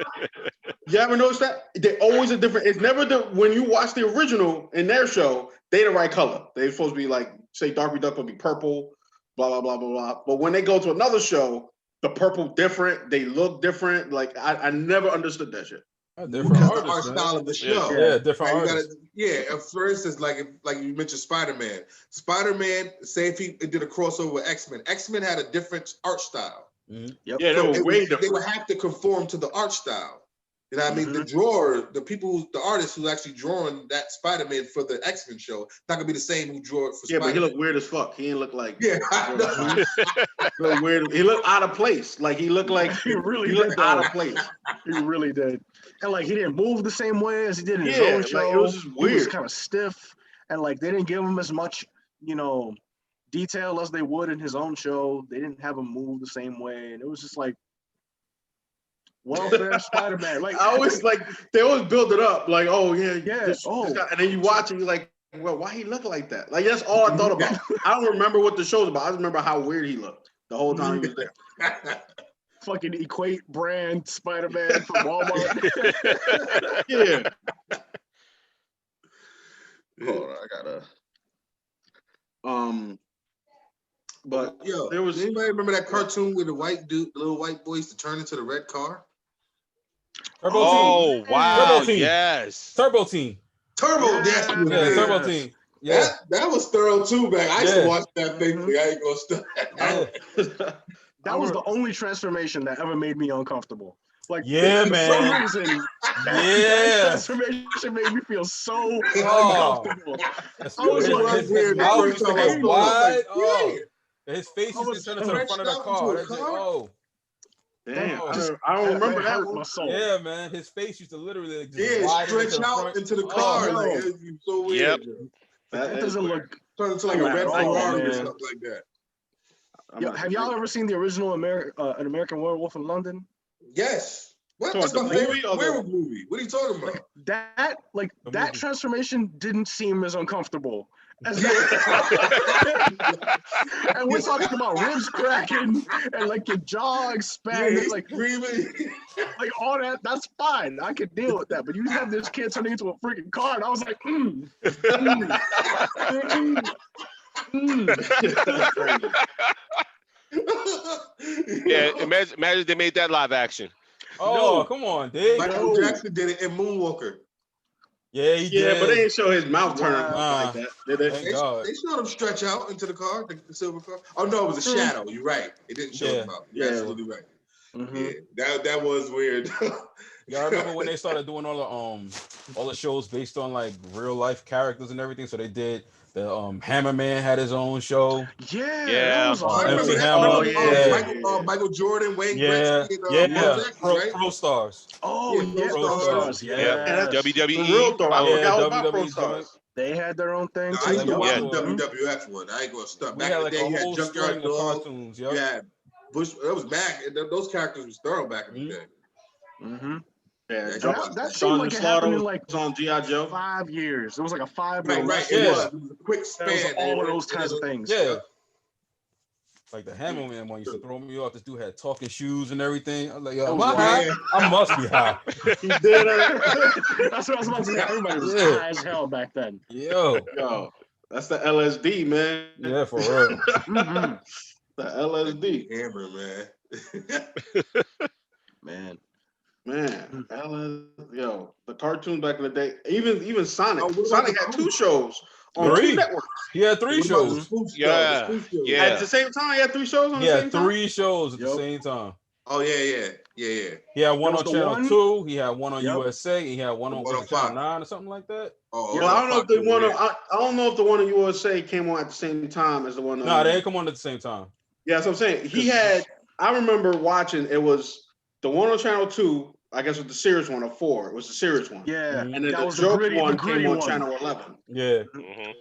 You ever notice that? They're always a different. It's never when you watch the original in their show, they the right color. They're supposed to be like, say, Darkwing Duck would be purple, blah blah blah blah blah. But when they go to another show, the purple different. They look different. Like I never understood that shit. Different Because the art artists, man. style of the show. Yeah, different Right, artists. for instance, like you mentioned Spider-Man. Spider-Man, say if he did a crossover with X-Men. X-Men had a different art style. Mhm. Yep. Yeah, they were way They different. would have to conform to the art style. You know what I mean? Mhm. The artist who's actually drawing that Spider-Man for the X-Men show, not gonna be the same who drew it for Yeah, but he Spider-Man. looked weird as fuck. He didn't look like Yeah, I know. He looked weird. He looked out of place. Like he looked like He really he looked did, out though. of place. He really did. And like he didn't move the same way as he did in his Yeah, own like, show. it was just He was weird. kind of stiff, and like they didn't give him as much, detail as they would in his own show. They didn't have him move the same way, and it was just like welfare Spider-Man. Like I always like they always build it up like, oh yeah, Yeah, this oh. guy, and then you watch it, you're like, well, why he look like that? Like that's all I thought about. I don't remember what the show's about. I just remember how weird he looked the whole time he was there. fucking equate brand Spider-Man from Walmart. Yeah. Hold on, I gotta. But Yo, there was does anybody remember that cartoon with the white dude, the little white boy used to turn into the red car? Turbo Oh Team. wow! Turbo Team. Yes. Turbo Team. Turbo, Yeah. that's what it Yeah, is. Turbo Team. Yeah. That was thorough too, man. I used Yeah. to watch that faithfully. I ain't gonna stop. Yeah. That was the only transformation that ever made me uncomfortable. Like, Yeah, for man. some reason, that Yeah. transformation made me feel so Oh. uncomfortable. That's I was his, like, his weird. mouth used to First get time I saw it, wide. like, Oh. His face I used was to turn into the front of the stretched out car. into a That's it. car? Oh. damn. Oh. I don't remember that that hurt one. my soul. Yeah, man. His face used to literally like, just Yeah, widen stretch into the out front. into the Oh, car. no. Like, it was so weird. Yep. That is doesn't weird. look. Turned into like a Come red on, Ferrari or man. something like that. I'm Yo, not have y'all sure. ever seen the original An American Werewolf in London? Yes. What? So That's the my movie favorite or the- werewolf movie. What are you talking about? That The that movie. transformation didn't seem as uncomfortable as and we're talking about ribs cracking and like your jaw Yeah, expanding, he's like screaming. all that. That's fine. I could deal with that. But you have this kid turning into a freaking car, and I was like, That's crazy. Yeah. Imagine they made that live action. Oh, No. come on, Dig. Michael Jackson did it in Moonwalker. Yeah, he Yeah, did. but they didn't show his mouth turning Nah. like that, did they? Thank They, God. they showed him stretch out into the car, the silver car. Oh no, it was a shadow. You're right. It didn't show Yeah. him out. You're Yeah. absolutely right. Mhm. Yeah, that was weird. Y'all remember when they started doing all the shows based on like real life characters and everything? So they did the Hammerman had his own show. Yeah, Yeah. that was I awesome. remember MC that. Hammer. Oh, Remember, yeah. Michael Jordan, Wayne Yeah, Gretzky, and yeah, Will Jackson, right? Pro Stars. Oh, Yeah, yeah, Pro Pro Stars. Stars. Yeah. Yeah, The WWE. real Thor. I Yeah, forgot all about Pro WWE Stars. they had their own thing No, too. I used to Yeah. watch Yeah. the WWF one. I ain't gonna stop. We Back had in the like day, a you had whole string Junkyard of Dog. cartoons. You Yep. had Bush. That was Mac. And those characters was thorough back in the Mhm. day. Mm-hmm. Yeah, Yeah, that seemed Sean like it Slaughter happened in was like on G.I. Joe. 5 years. It was like a 5 year. Right. Yeah. It was a quick There was span. all of those kinds of things. Yeah. Like the Hammerman one used to throw me off. This dude had talking shoes and everything. I was like, yo, am I high? I must be high. He did That's what I was about to say. Everybody was Yeah. high as hell back then. Yo. Yo, that's the LSD, man. Yeah, for real. Mhm. The LSD. Hammer, man. Man. Man, yo, the cartoons back in the day, even Sonic. Oh, what about Sonic the had spoof? 2 shows on Three. 2 networks. He had 3 What about the shows. spoof show? Yeah, The spoof show? yeah. At the same time, he had 3 shows on He the had same time. 3 shows at the Yup. same time. Oh yeah. He had one There on was the Channel one- 2. He had one on Yep. USA. He had one on One on was it Channel Fox. 9 or something like that. Oh, Well, I don't know if the Fox one. was weird. I don't know if the one in USA came on at the same time as the one. No, they didn't come on at the same time. Yeah, that's what I'm saying. He had I remember watching. It was the one on Channel 2. I guess it was the serious one of 4. It was the serious one. Yeah, Mhm. And then that the was joke the one gritty came on one. Channel 11. Yeah. Mhm.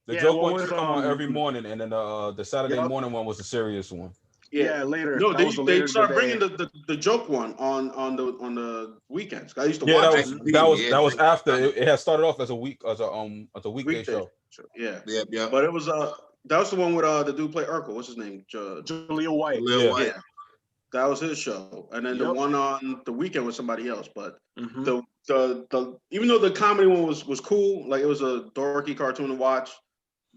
The Yeah, joke one one used to with, come on every morning, and then the Saturday Yup. morning one was the serious one. Yeah, later. No, That was the later they in the started day. bringing the joke one on the weekends. I used to Yeah, watch that was Yeah, that was yeah. after it had started off as a weekday weekday show. Yeah, Yeah. but it was that was the one with the dude play Urkel. What's his name? Jaleel White. Lil Yeah. White. Yeah, that was his show. And then the Yup. one on the weekend was somebody else. But Mhm. the even though the comedy one was cool, like it was a dorky cartoon to watch.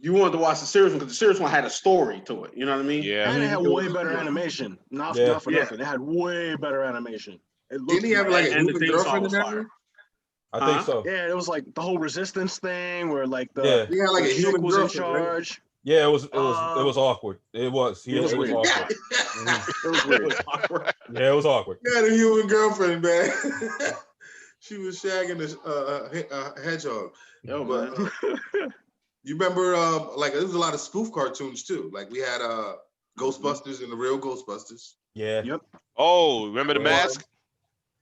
You wanted to watch the serious one because the serious one had a story to it. You know what I mean? Yeah. And it had It was- way better animation. Not Yeah. for nothing. It had way better animation. It looked Didn't he have like a and the human theme song girlfriend in was that fire. one? I think Huh? so. Yeah, it was like the whole resistance thing where like the Yeah. He had like the a chick human was in girlfriend. Right? charge. Yeah, it was awkward. It was. Yeah, It was it was weird. awkward. Mhm. It was It weird. was awkward. Yeah, it was awkward. He had a human girlfriend, man. She was shagging a hedgehog. Yo, But man. you remember, like there was a lot of spoof cartoons too. Like we had Ghostbusters and the real Ghostbusters. Yeah. Yep. Oh, remember the mask?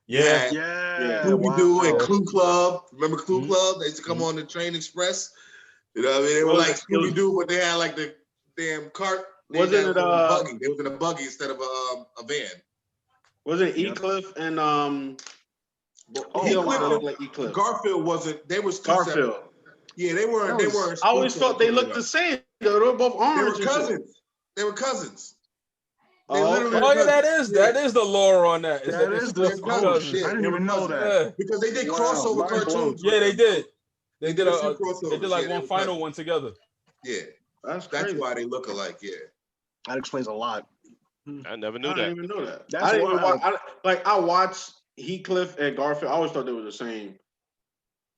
Yeah. Yeah. Scooby Doo wow. and Clue Club. Remember Clue Mhm. Club? They used to come on the Train Express. You know what I mean? They were Well, like Scooby Doo, but they had like the damn cart. Wasn't They had it, a buggy? They was in a buggy instead of a van. Wasn't Yep. Eclipse and Oh, he don't want to wow. look like Eclipse. Garfield wasn't. They were two separate. Garfield. Yeah, they weren't. They That was- weren't. I always spoof felt they looked cartoons, the same. They were both though. They orange. were and shit. cousins. They were cousins. They Oh, literally okay. were Oh yeah, cousins. that is the lore on that. That It's is supposed the to be oh, cousins. shit. I didn't They even were know cousins. that. Yeah, Because they did Wow, crossover mind blown. cartoons. yeah, they did. They did a a few crossovers. they did like Yeah, one were final cousins. one together. Yeah, That's that's crazy. why they look alike. Yeah. That explains a lot. I never I knew didn't that. even know that. That's I didn't even wild. watch. I watched Heathcliff and Garfield. I always thought they were the same.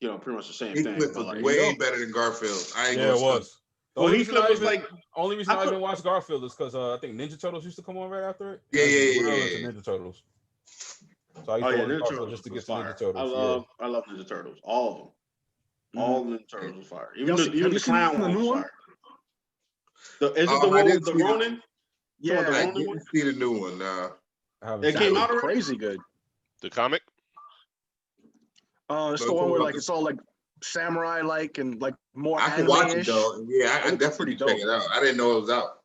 You know, pretty much the same thing. Heathcliff But was like, way better than Garfield. I ain't Yeah, gonna it stunt. was. The well, only reason Heathcliff I was even, like, only reason I I thought- even watched Garfield is because I think Ninja Turtles used to come on right after it. Yeah, I was yeah, real yeah, into yeah. Ninja Turtles. So I used oh to yeah, watch Ninja Garfield Turtles just to get was to fire. Ninja Turtles. I love Ninja Turtles. All of them. All the Ninja Turtles was fire. Even Y'all the see- have you even the seen clown the one new was one? fire. Is it the I one didn't with the see the- Ronin? Yeah, the I Ronin didn't one? see the new one. Nah. I haven't It seen came it. out already? crazy good. The comic? It's No, the it's one all where about like the- it's all like samurai like and like more I can watch it anime-ish. though. Yeah, I It looks definitely pretty check it out. I didn't know it was out.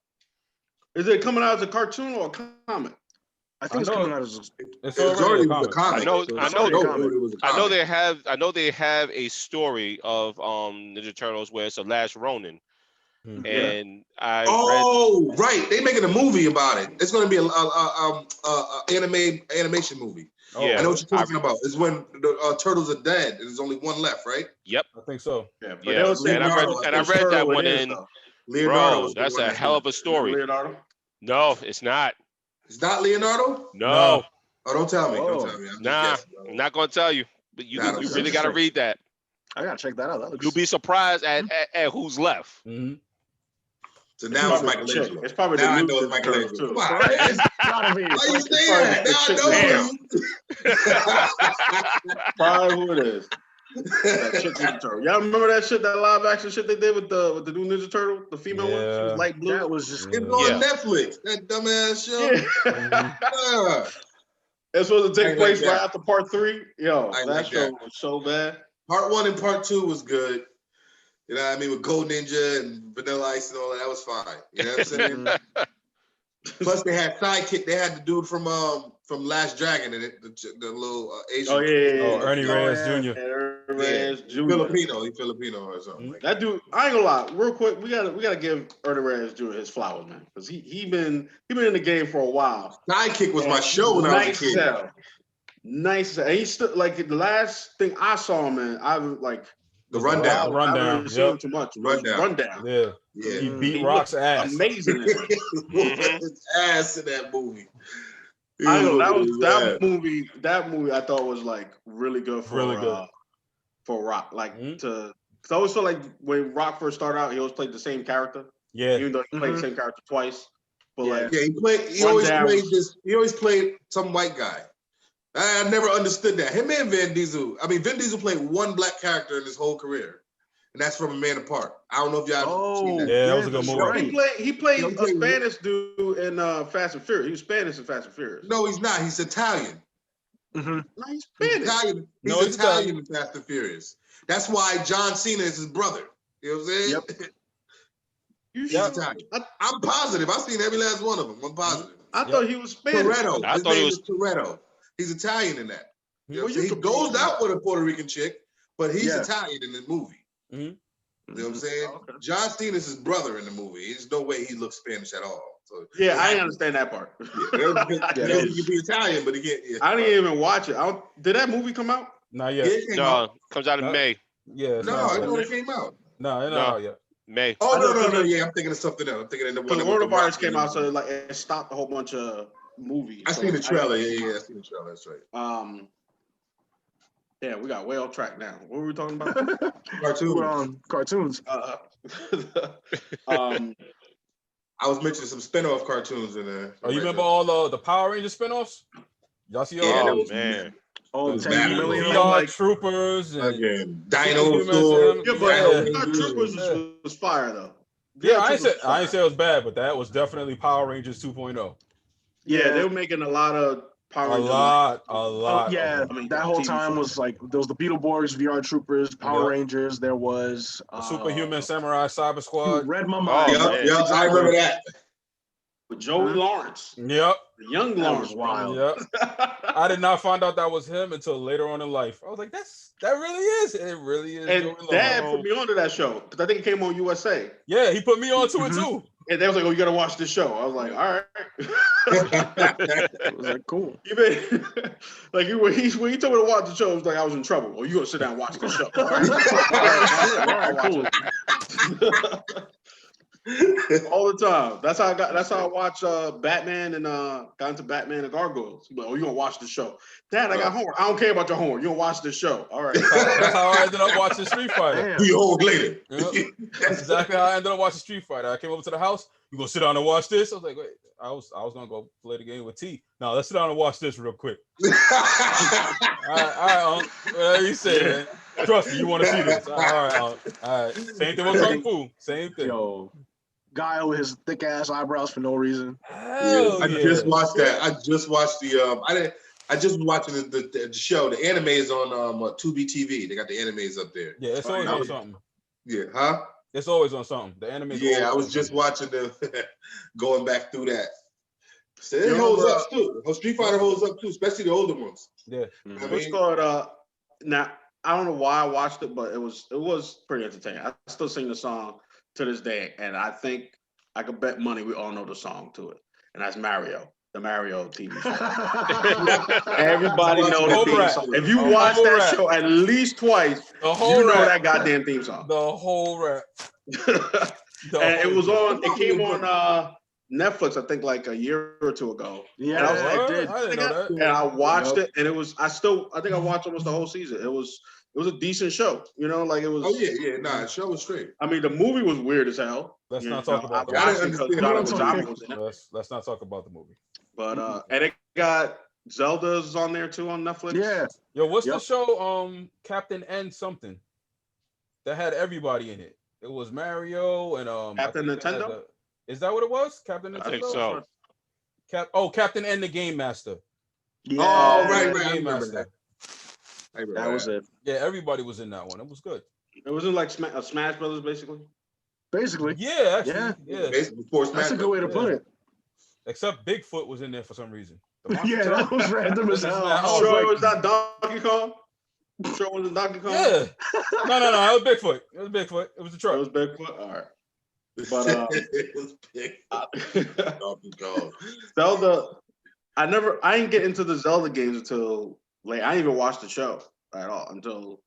Is it coming out as a cartoon or a comic? I think it's I know coming out as It's It was already a was a comic. comic. I know- so I it's know- already comic. it was a I know comic. they have a story of Ninja Turtles where it's a Last Ronin. Mhm. And I read Oh, right. They making a movie about it. It's going to be animation movie. Oh, Yeah. I know what you're talking about. It's when the turtles are dead and there's only one left, right? Yep. I think so. Yeah, but Yeah, they was saying and I read Leonardo, and I which read that turtle it one is, in. though. Leonardo Bro, was the that's one a that hell did of a it. story. Leonardo. No, it's not. It's not Leonardo? No, Oh, don't tell me. Whoa. Don't tell me. I'm just nah, guessing, bro. I'm not gonna tell you. But you Nah, you that's really gotta interesting. read that. I gotta check that out. That looks You'll be surprised at who's left. Hmm. So now it's probably the Michelangelo. chick. It's probably Now I the new know it's Ninja Turtles, Michelangelo. too. Come on, right. man. It's gotta be. Why you It's say probably that? the Now I chick know with Probably who it is. That chick Ninja Turtle. Y'all remember that shit, that live action shit they did with the new Ninja Turtle, the female one? She Yeah. was light blue. That was just It's Yeah. on Yeah. Netflix. That dumbass show. Yeah. Yeah. It's supposed to I take ain't place like right that. after part 3. Yo, I ain't that like show that. was so bad. Part 1 and part 2 was good. You know what I mean? With Gold Ninja and Vanilla Ice and all that was fine. You know what I'm saying? Plus they had sidekick. They had the dude from Last Dragon in it, the little Asian. Oh yeah. Oh, Ernie Oh, Reyes yeah. Jr. And Yeah. Reyes Jr. Filipino. He Filipino or something. Like That dude, I ain't gonna lie, real quick, we gotta give Ernie Reyes Jr. his flowers, man, because he been in the game for a while. that. Sidekick was my show when I was a Nice kid. sell. Nice sell. And he still like the last thing I saw him in, I was like The The rundown. Rundown, I haven't seen yep. him too much. Rundown. Rundown. Yeah. Yeah. He beat He Rock's looked ass. Amazing. in it. Mhm. His ass in that movie. I know that was Yeah. that movie. That movie I thought was like really good for Really good. For Rock. Like Mhm. to, cause I always feel like when Rock first started out, he always played the same character, Yeah. even though he played the Mhm. same character twice. But Yeah. like, Yeah, he Rundown always played was- this. He always played some white guy. I never understood that. Him and Vin Diesel. I mean, Vin Diesel played one black character in his whole career, and that's from A Man Apart. I don't know if y'all seen that. Yeah, that was a good that's movie. right. He played You know, a Spanish dude in Fast and Furious. He was Spanish in Fast and Furious. No, he's not. He's Italian. Mm-hmm. No, he's He's Spanish. Italian. He's No, he's Italian in Fast and Furious. That's why John Cena is his brother. You know what I'm saying? Yep. You He's sure? Italian. I'm positive. I've seen every last one of them. I'm positive. I thought he was Spanish. Toretto. I His thought he name was- is Toretto. He's Italian in that. You know what I'm Well, saying? He goes out with a Puerto Rican chick, but he's Yeah. Italian in the movie. Mhm. You know what I'm saying? Okay. John Cena is his brother in the movie. There's no way he looks Spanish at all. So Yeah, I didn't understand that part. Yeah, he could be Italian, but he can't. Yeah. I didn't even watch it. Did that movie come out? Not Yeah, yet. it came out. No, comes out in No. May. Yeah, it's No, not I yet. know it came out. No, it's No. not out yet. May. Oh I know, no, 'cause yeah, I'm thinking of something else. I'm thinking of the one. Because with the coronavirus Rock came in out, so it. like it stopped a whole bunch of movies. I So seen the trailer. Yeah, I seen the trailer. That's right. Yeah, we got way off track now. What were we talking about? Cartoon. Cartoons. I was mentioning some spin-off cartoons in there. Oh, you remember all the Power Ranger spinoffs? Y'all see all Yeah, that Oh was- man. Oh, Those 10 bad million. movies. VR Like, Troopers and Again, Superhumans, Dinosaur. yeah, Yeah, but Yeah. VR Troopers was fire though. yeah, VR I ain't Troopers say was it was bad, but that was definitely Power Rangers 2.0. Yeah, they were making a lot of Power A Rangers. lot. Oh, yeah, I mean, that whole TV time show. was like there was the Beetleborgs, VR Troopers, Power Yep. Rangers. There was The Superhuman Samurai Cyber you Squad. read my Oh, mind. Yep, man. yep, I remember that. with Joey Lawrence, Yep. the young That Lawrence. was wild. Yep. I did not find out that was him until later on in life. I was like, that really is. It really is. And Joey Dad Lawrence. put me onto that show because I think it came on USA. Yeah, he put me on to it too. And they was like, "Oh, you gotta watch this show." I was like, "All right." It was like cool. You been like when he told me to watch the show, it was like I was in trouble. Oh, you gonna sit down and watch the show? All right, All right, cool. all the time. That's how I watch Batman and got into Batman and Gargoyles. He's like, oh, you gonna watch the show? Dad, I got homework. I don't care about your homework. You gonna watch the show? All right. That's how I ended up watching Street Fighter. Damn. Do your homework later. Yep. That's exactly how I ended up watching Street Fighter. I came over to the house. You gonna sit down and watch this? I was like, wait, I was gonna go play the game with T. No, let's sit down and watch this real quick. All right, whatever you say, man. Trust me, you want to see this. All right, all right. Same thing with Kung Fu. Same thing. Yo, guy with his thick ass eyebrows for no reason. Hell I yeah. just watched that. I just watched the I just was watching the show. The anime is on Tubi TV. They got the animes up there. Yeah, it's always on something. Yeah, huh? It's always on something. The anime. Yeah, I was just watching the going back through that. So it Yo, holds bro. up too. Street Fighter holds up too, especially the older ones. Yeah. I What's mean, called now I don't know why I watched it, but it was pretty entertaining. I still sing the song to this day, and I think I could bet money we all know the song to it. And that's Mario, the Mario TV show. Everybody knows the theme song. If you watch that show at least twice, The you whole know rap. that goddamn theme song. The whole rap. The And it whole- was on. It came on Netflix, I think, like a year or two ago. Yeah, And I was like, What? did. I didn't know that. And I watched it, and it was. I think I watched almost the whole season. It was a decent show. You know, like it was. oh yeah, nah, the show was straight. I mean, the movie was weird as hell. Let's You not know, talk about I that. watched it because I Donovan didn't Zombie was in it. Let's not talk about the movie. But and it got Zelda's on there too on Netflix. Yeah. Yo, what's the Yep. show? Captain N something that had everybody in it. It was Mario and Captain I think it had Nintendo? is that what it was? Captain Nintendo. I think so. Captain N the Game Master. Yeah. Oh, right, The right. I Game remember Master. I remember That was it. Yeah, everybody was in that one. It was good. It wasn't like Smash Brothers, basically. Basically. Yeah, actually, Yeah. yeah. Basically, before That's a Smash good way to Bros. put it. Except Bigfoot was in there for some reason. The monster Yeah, truck? that was random as hell. I You was sure like, it was not Donkey Kong? You sure it wasn't Donkey Kong? Yeah. No. It was Bigfoot. It was Bigfoot. It was the It truck. was Bigfoot. All right. But it was big. Donkey Kong. Zelda, I didn't get into the Zelda games until late. I didn't even watch the show at all until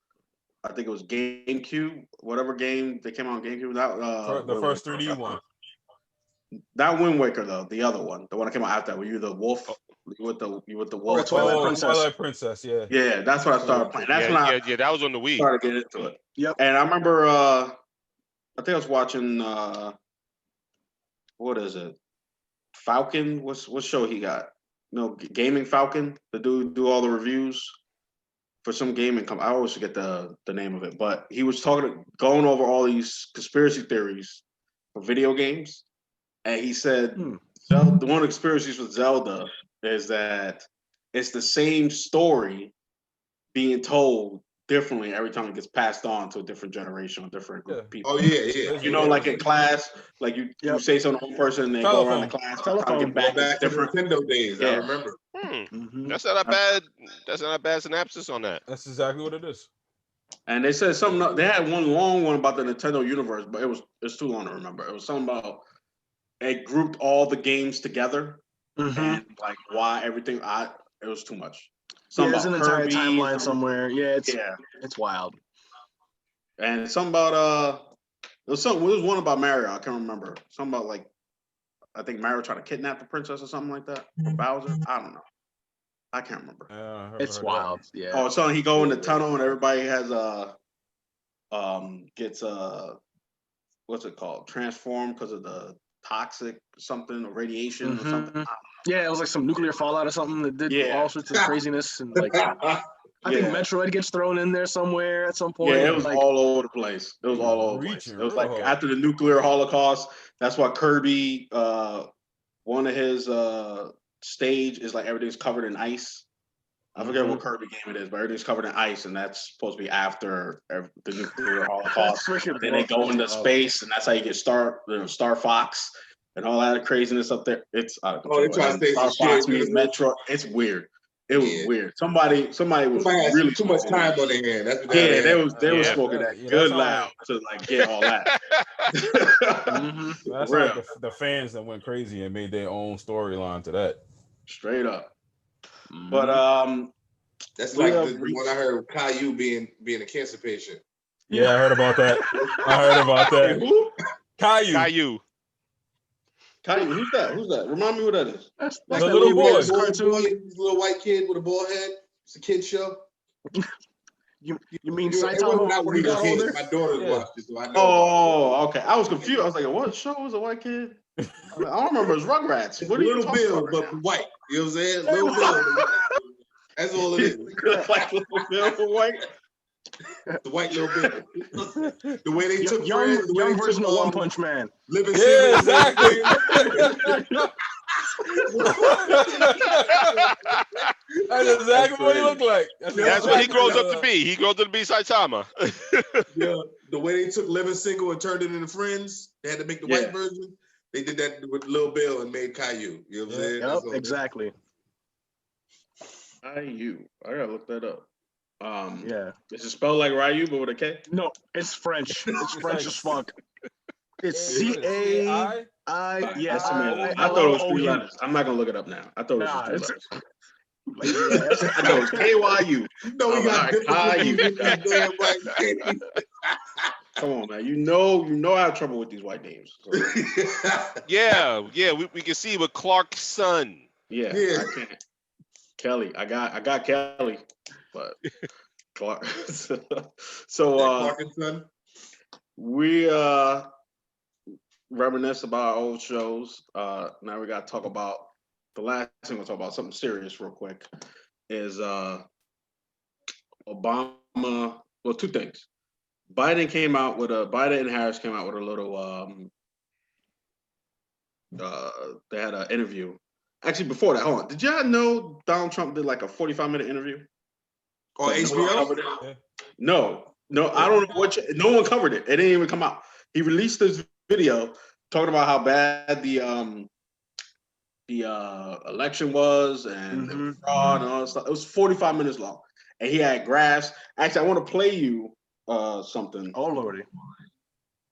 I think it was GameCube, whatever game that came out on GameCube. That The first 3D one. That Wind Waker though, the other one, the one that came out after that, were you the wolf? You with the wolf? Twilight Princess. Twilight Princess, yeah. Yeah, that's what I started playing. That's when I Yeah, that was on the Wii. started getting into it. Yep. And I remember I think I was watching what is it? Falcon? What show he got? No, Gaming Falcon, the dude do all the reviews. for some gaming company. I always forget the name of it, but he was going over all these conspiracy theories for video games, and he said Zelda, one of the conspiracies with Zelda is that it's the same story being told differently every time it gets passed on to a different generation or different group of people. Oh yeah. You know, like in class, like you say something to one person and they go around the class, Telephone. get back to different. Nintendo days. I remember. That's not a bad. That's not a bad synopsis on that. That's exactly what it is. And they said something. They had one long one about the Nintendo universe, but it's too long to remember. It was something about it grouped all the games together and like why everything. It was too much. There's an entire timeline somewhere. Yeah, it's wild. And something about there was one about Mario. I can't remember. Something about like I think Mario tried to kidnap the princess or something like that. Or Bowser. I don't know. I can't remember. It's wild. Yeah. Oh, so he go in the tunnel and everybody has gets what's it called? Transformed because of the toxic something or radiation or something. Yeah, it was like some nuclear fallout or something that did all sorts of craziness and like I think Metroid gets thrown in there somewhere at some point. Yeah, it was like, all over the place. It was all over the place. It was like after the nuclear holocaust. That's why Kirby, one of his stage is like everything's covered in ice. I forget what Kirby game it is, but everything's covered in ice, and that's supposed to be after the nuclear holocaust. Then they go into space, and that's how you get Star Fox and all that craziness up there. It's out of control. Star Fox means Metro. It's weird. It was weird. Somebody was really too much time on their hand. That's what they was smoking that good loud to like get all that. That's like the fans that went crazy and made their own storyline to that. Straight up. But that's like the one I heard Caillou being a cancer patient. Yeah, I heard about that. Who? Caillou. Caillou, who's that? Remind me who that is. That's the little boy. Little white kid with a bald head. It's a kid show. You mean Saitama when he got older? My daughter watched it, so I know. Oh, okay. I was confused. I was like, what show was a white kid? I don't remember. It's Rugrats. What Little Bill, but white. You know what I'm saying? Little Bill. That's all it is. Like Little Bill for white. The white Little Bill. The way they took young version of One Punch Man. Living exactly. That's exactly what he looked like. That's what he grows up to be. He grows up to be Saitama. Yeah, the way they took Living Single and turned it into Friends, they had to make the white version. They did that with Lil Bill and made Caillou. You know what I'm saying? Yep, exactly. Caillou. I gotta look that up. Is it spelled like Ryu but with a K? No, it's French. It's French as fuck. It's C-A-I. Yes, I thought it was 3 letters. I'm not gonna look it up now. I thought it was 3 letters. I know it's K-Y-U. No, we got Caillou. Come on, man. You know I have trouble with these white names. So. Yeah, we can see with Clark's son. Yeah. I can't. Kelly, I got Kelly, but Clark. So Clark and son. We reminisce about our old shows. Now we gotta talk about the last thing we'll talk about, something serious real quick, is Obama. Well, 2 things. Biden and Harris came out with a little they had an interview. Actually, before that, hold on. Did y'all know Donald Trump did like a 45-minute interview? On HBO? No, I don't know no one covered it. It didn't even come out. He released this video talking about how bad the election was and the fraud and all that stuff. It was 45 minutes long. And he had graphs. Actually, I want to play you something. Oh, Lordy.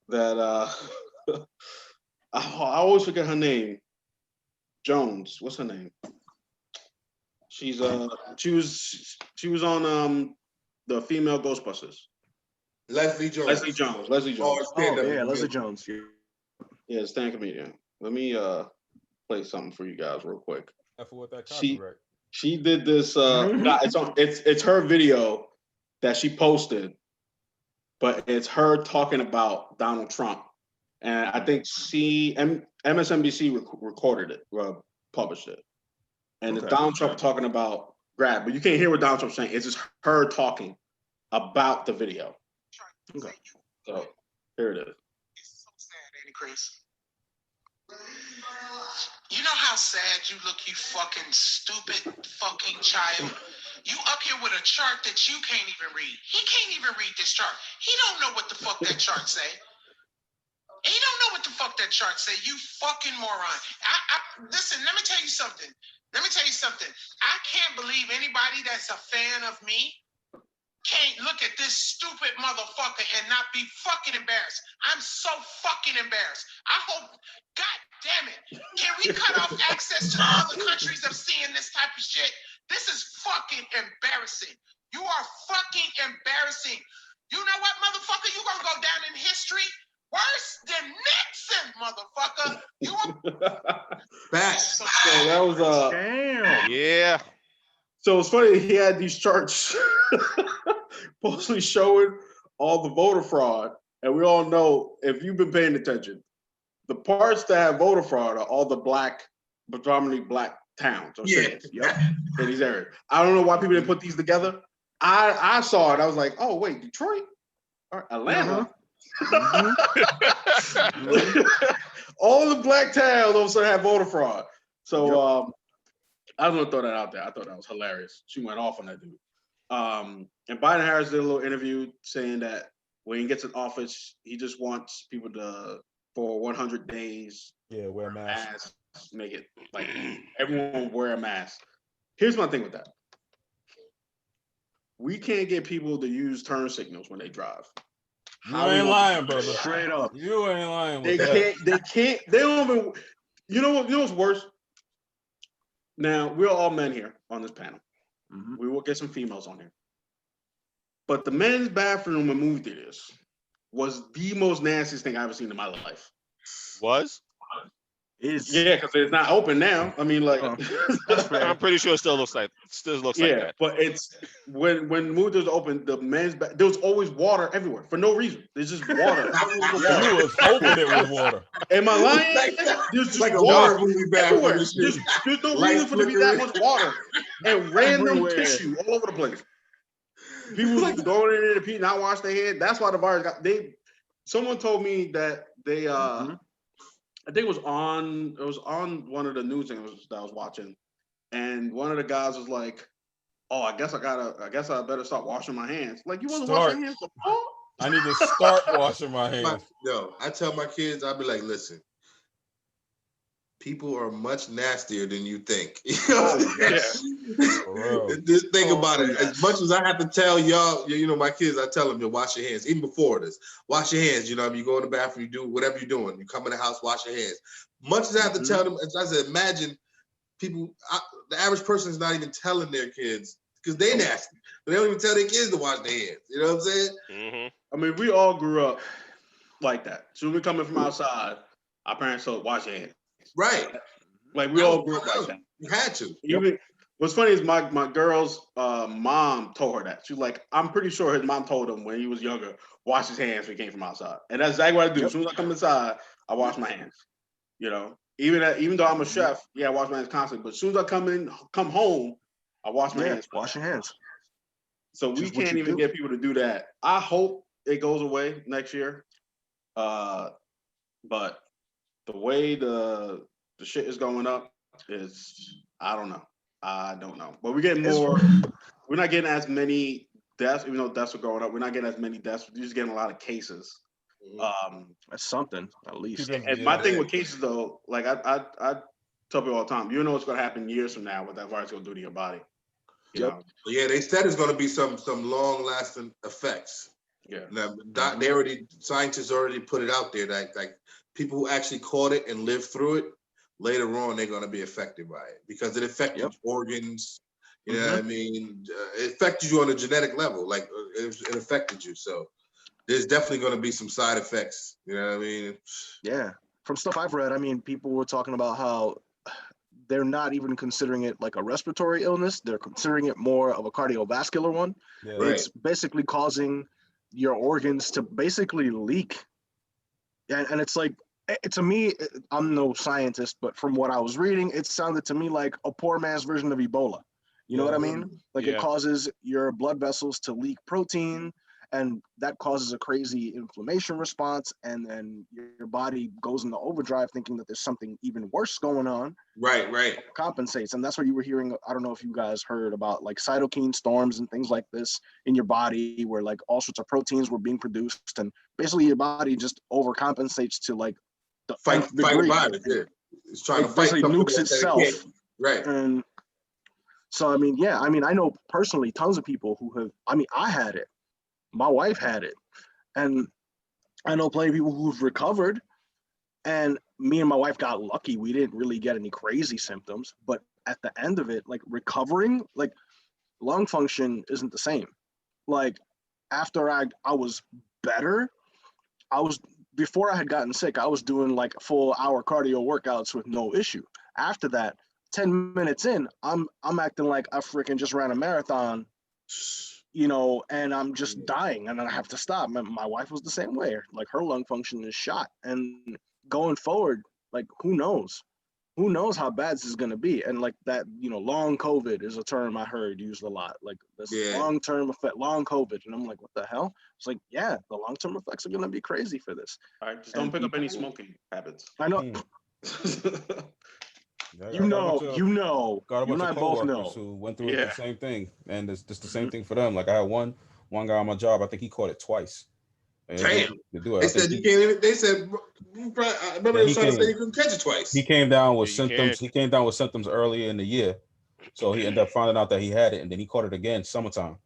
That I always forget her name. Jones. What's her name? She was on the female Ghostbusters. Leslie Jones. Leslie Jones. Leslie Jones. Yeah, stand comedian. Let me play something for you guys real quick. She did this. It's her video that she posted, but it's her talking about Donald Trump, and I think MSNBC recorded it, published it, and it's Donald Trump talking about grab, but you can't hear what Donald Trump's saying. It's just her talking about the video. Okay. So here it is. It's so sad, ain't it, Chris? You know how sad you look, you fucking stupid fucking child? You up here with a chart that you can't even read. He can't even read this chart. He don't know what the fuck that chart say. He don't know what the fuck that chart say. You fucking moron. Listen, let me tell you something. I can't believe anybody that's a fan of me can't look at this stupid motherfucker and not be fucking embarrassed. I'm so fucking embarrassed. I hope, God damn it, can we cut off access to other countries of seeing this type of shit? This is fucking embarrassing. You are fucking embarrassing. You know what, motherfucker? You gonna go down in history worse than Nixon, motherfucker. You are Facts. So that was Damn. Yeah. So it's funny he had these charts mostly showing all the voter fraud, and we all know if you've been paying attention, the parts that have voter fraud are all the predominantly black towns or cities. Yep, in these areas. I don't know why people didn't put these together. I saw it. I was like, oh wait, Detroit, or Atlanta. All the black towns also have voter fraud. So I was gonna throw that out there. I thought that was hilarious. She went off on that dude. And Biden Harris did a little interview saying that when he gets in office, he just wants people to, for 100 days, wear masks. Make it like everyone wear a mask. Here's my thing with that. We can't get people to use turn signals when they drive. You ain't lying, brother. Straight up. You ain't lying They with that. they don't even, you know what's worse? Now, we're all men here on this panel. Mhm. We will get some females on here. But the men's bathroom in movie theaters was the most nastiest thing I've ever seen in my life. Was? Yeah, because it's not open now. I mean, like, That's fair. I'm pretty sure it still looks like like that. But it's when movie theaters open, the men's there was always water everywhere for no reason. There's just water. You was hoping it was water. Am I lying? Like, There's just like a water horror movie everywhere. bathroom. There's no Light reason for there to be that flickering. much water and random Everywhere. tissue all over the place. People going in there to pee, not wash their hands. That's why the virus got. Someone told me that they. I think it was on one of the news things that I was watching, and one of the guys was like, "Oh, I guess I better start washing my hands." Like, you wasn't washing your hands before? I need to start washing my hands. No, I tell my kids, I'll be like, listen, people are much nastier than you think. You know what I'm saying? For real. Just think about it. As much as I have to tell y'all, you know, my kids, I tell them to wash your hands. Even before this, wash your hands. You know, you go in the bathroom, you do whatever you're doing. You come in the house, wash your hands. Much as I have to tell them, as I said, imagine people, the average person is not even telling their kids because they nasty. They don't even tell their kids to wash their hands. You know what I'm saying? Mm-hmm. I mean, we all grew up like that. So we coming from outside, our parents told wash your hands. Right. Like, we all grew up like that. You had to. Even what's funny is my girl's mom told her that. She's like, I'm pretty sure his mom told him when he was younger, wash his hands when he came from outside. And that's exactly what I do. As soon as I come inside, I wash my hands. You know, even though I'm a chef, I wash my hands constantly. But as soon as I come home, I wash my hands. Wash your hands. So we Just what can't you even do. get people to do that. I hope it goes away next year. But the way the shit is going up is, I don't know. But we're getting more. We're not getting as many deaths, even though deaths are going up. We're not getting as many deaths. We're just getting a lot of cases. That's something, at least. And my thing with cases, though, like I tell people all the time, you know what's going to happen years from now, what that virus is going to do to your body. You know? Yeah, they said it's going to be some long-lasting effects. Yeah. Now, scientists already put it out there that like people who actually caught it and lived through it, later on they're going to be affected by it because it affected organs. You know what I mean? It affected you on a genetic level, like it affected you. So there's definitely going to be some side effects. You know what I mean? Yeah. From stuff I've read, I mean, people were talking about how they're not even considering it like a respiratory illness. They're considering it more of a cardiovascular one. Yeah. It's basically causing your organs to basically leak. And it's like, to me, I'm no scientist, but from what I was reading, it sounded to me like a poor man's version of Ebola. You know what I mean? Like Yeah. it causes your blood vessels to leak protein, and that causes a crazy inflammation response, and then your body goes into overdrive thinking that there's something even worse going on. Right. Compensates, and that's what you were hearing. I don't know if you guys heard about like cytokine storms and things like this in your body, where like all sorts of proteins were being produced, and basically your body just overcompensates to like the Fight nth degree. body. Yeah. It's trying to It fight basically something nukes that it itself. can't. Right. And so, I mean, yeah, I mean, I know personally tons of people who have, I mean, I had it, my wife had it, and I know plenty of people who've recovered, and me and my wife got lucky. We didn't really get any crazy symptoms, but at the end of it, like recovering, like lung function isn't the same. Like after I was better, before I had gotten sick, I was doing like full hour cardio workouts with no issue. After that, 10 minutes in, I'm acting like I freaking just ran a marathon, you know, and I'm just dying and then I have to stop. My wife was the same way. Like her lung function is shot. And going forward, like who knows? Who knows how bad this is going to be? And like that, you know, long COVID is a term I heard used a lot. Like this long-term effect, long COVID. And I'm like, what the hell? It's like, yeah, the long-term effects are going to be crazy for this. All right, just don't pick up any smoking habits. I know. Yeah, You know, you got a bunch and I of both coworkers know. who went through the same thing, and it's just the same thing for them. Like I had one guy on my job. I think he caught it twice. Damn. They said you can't even. They said, I remember they were trying to say you couldn't catch it twice. He came down with Yeah, you symptoms. can. He came down with symptoms early in the year, so he ended up finding out that he had it, and then he caught it again summertime.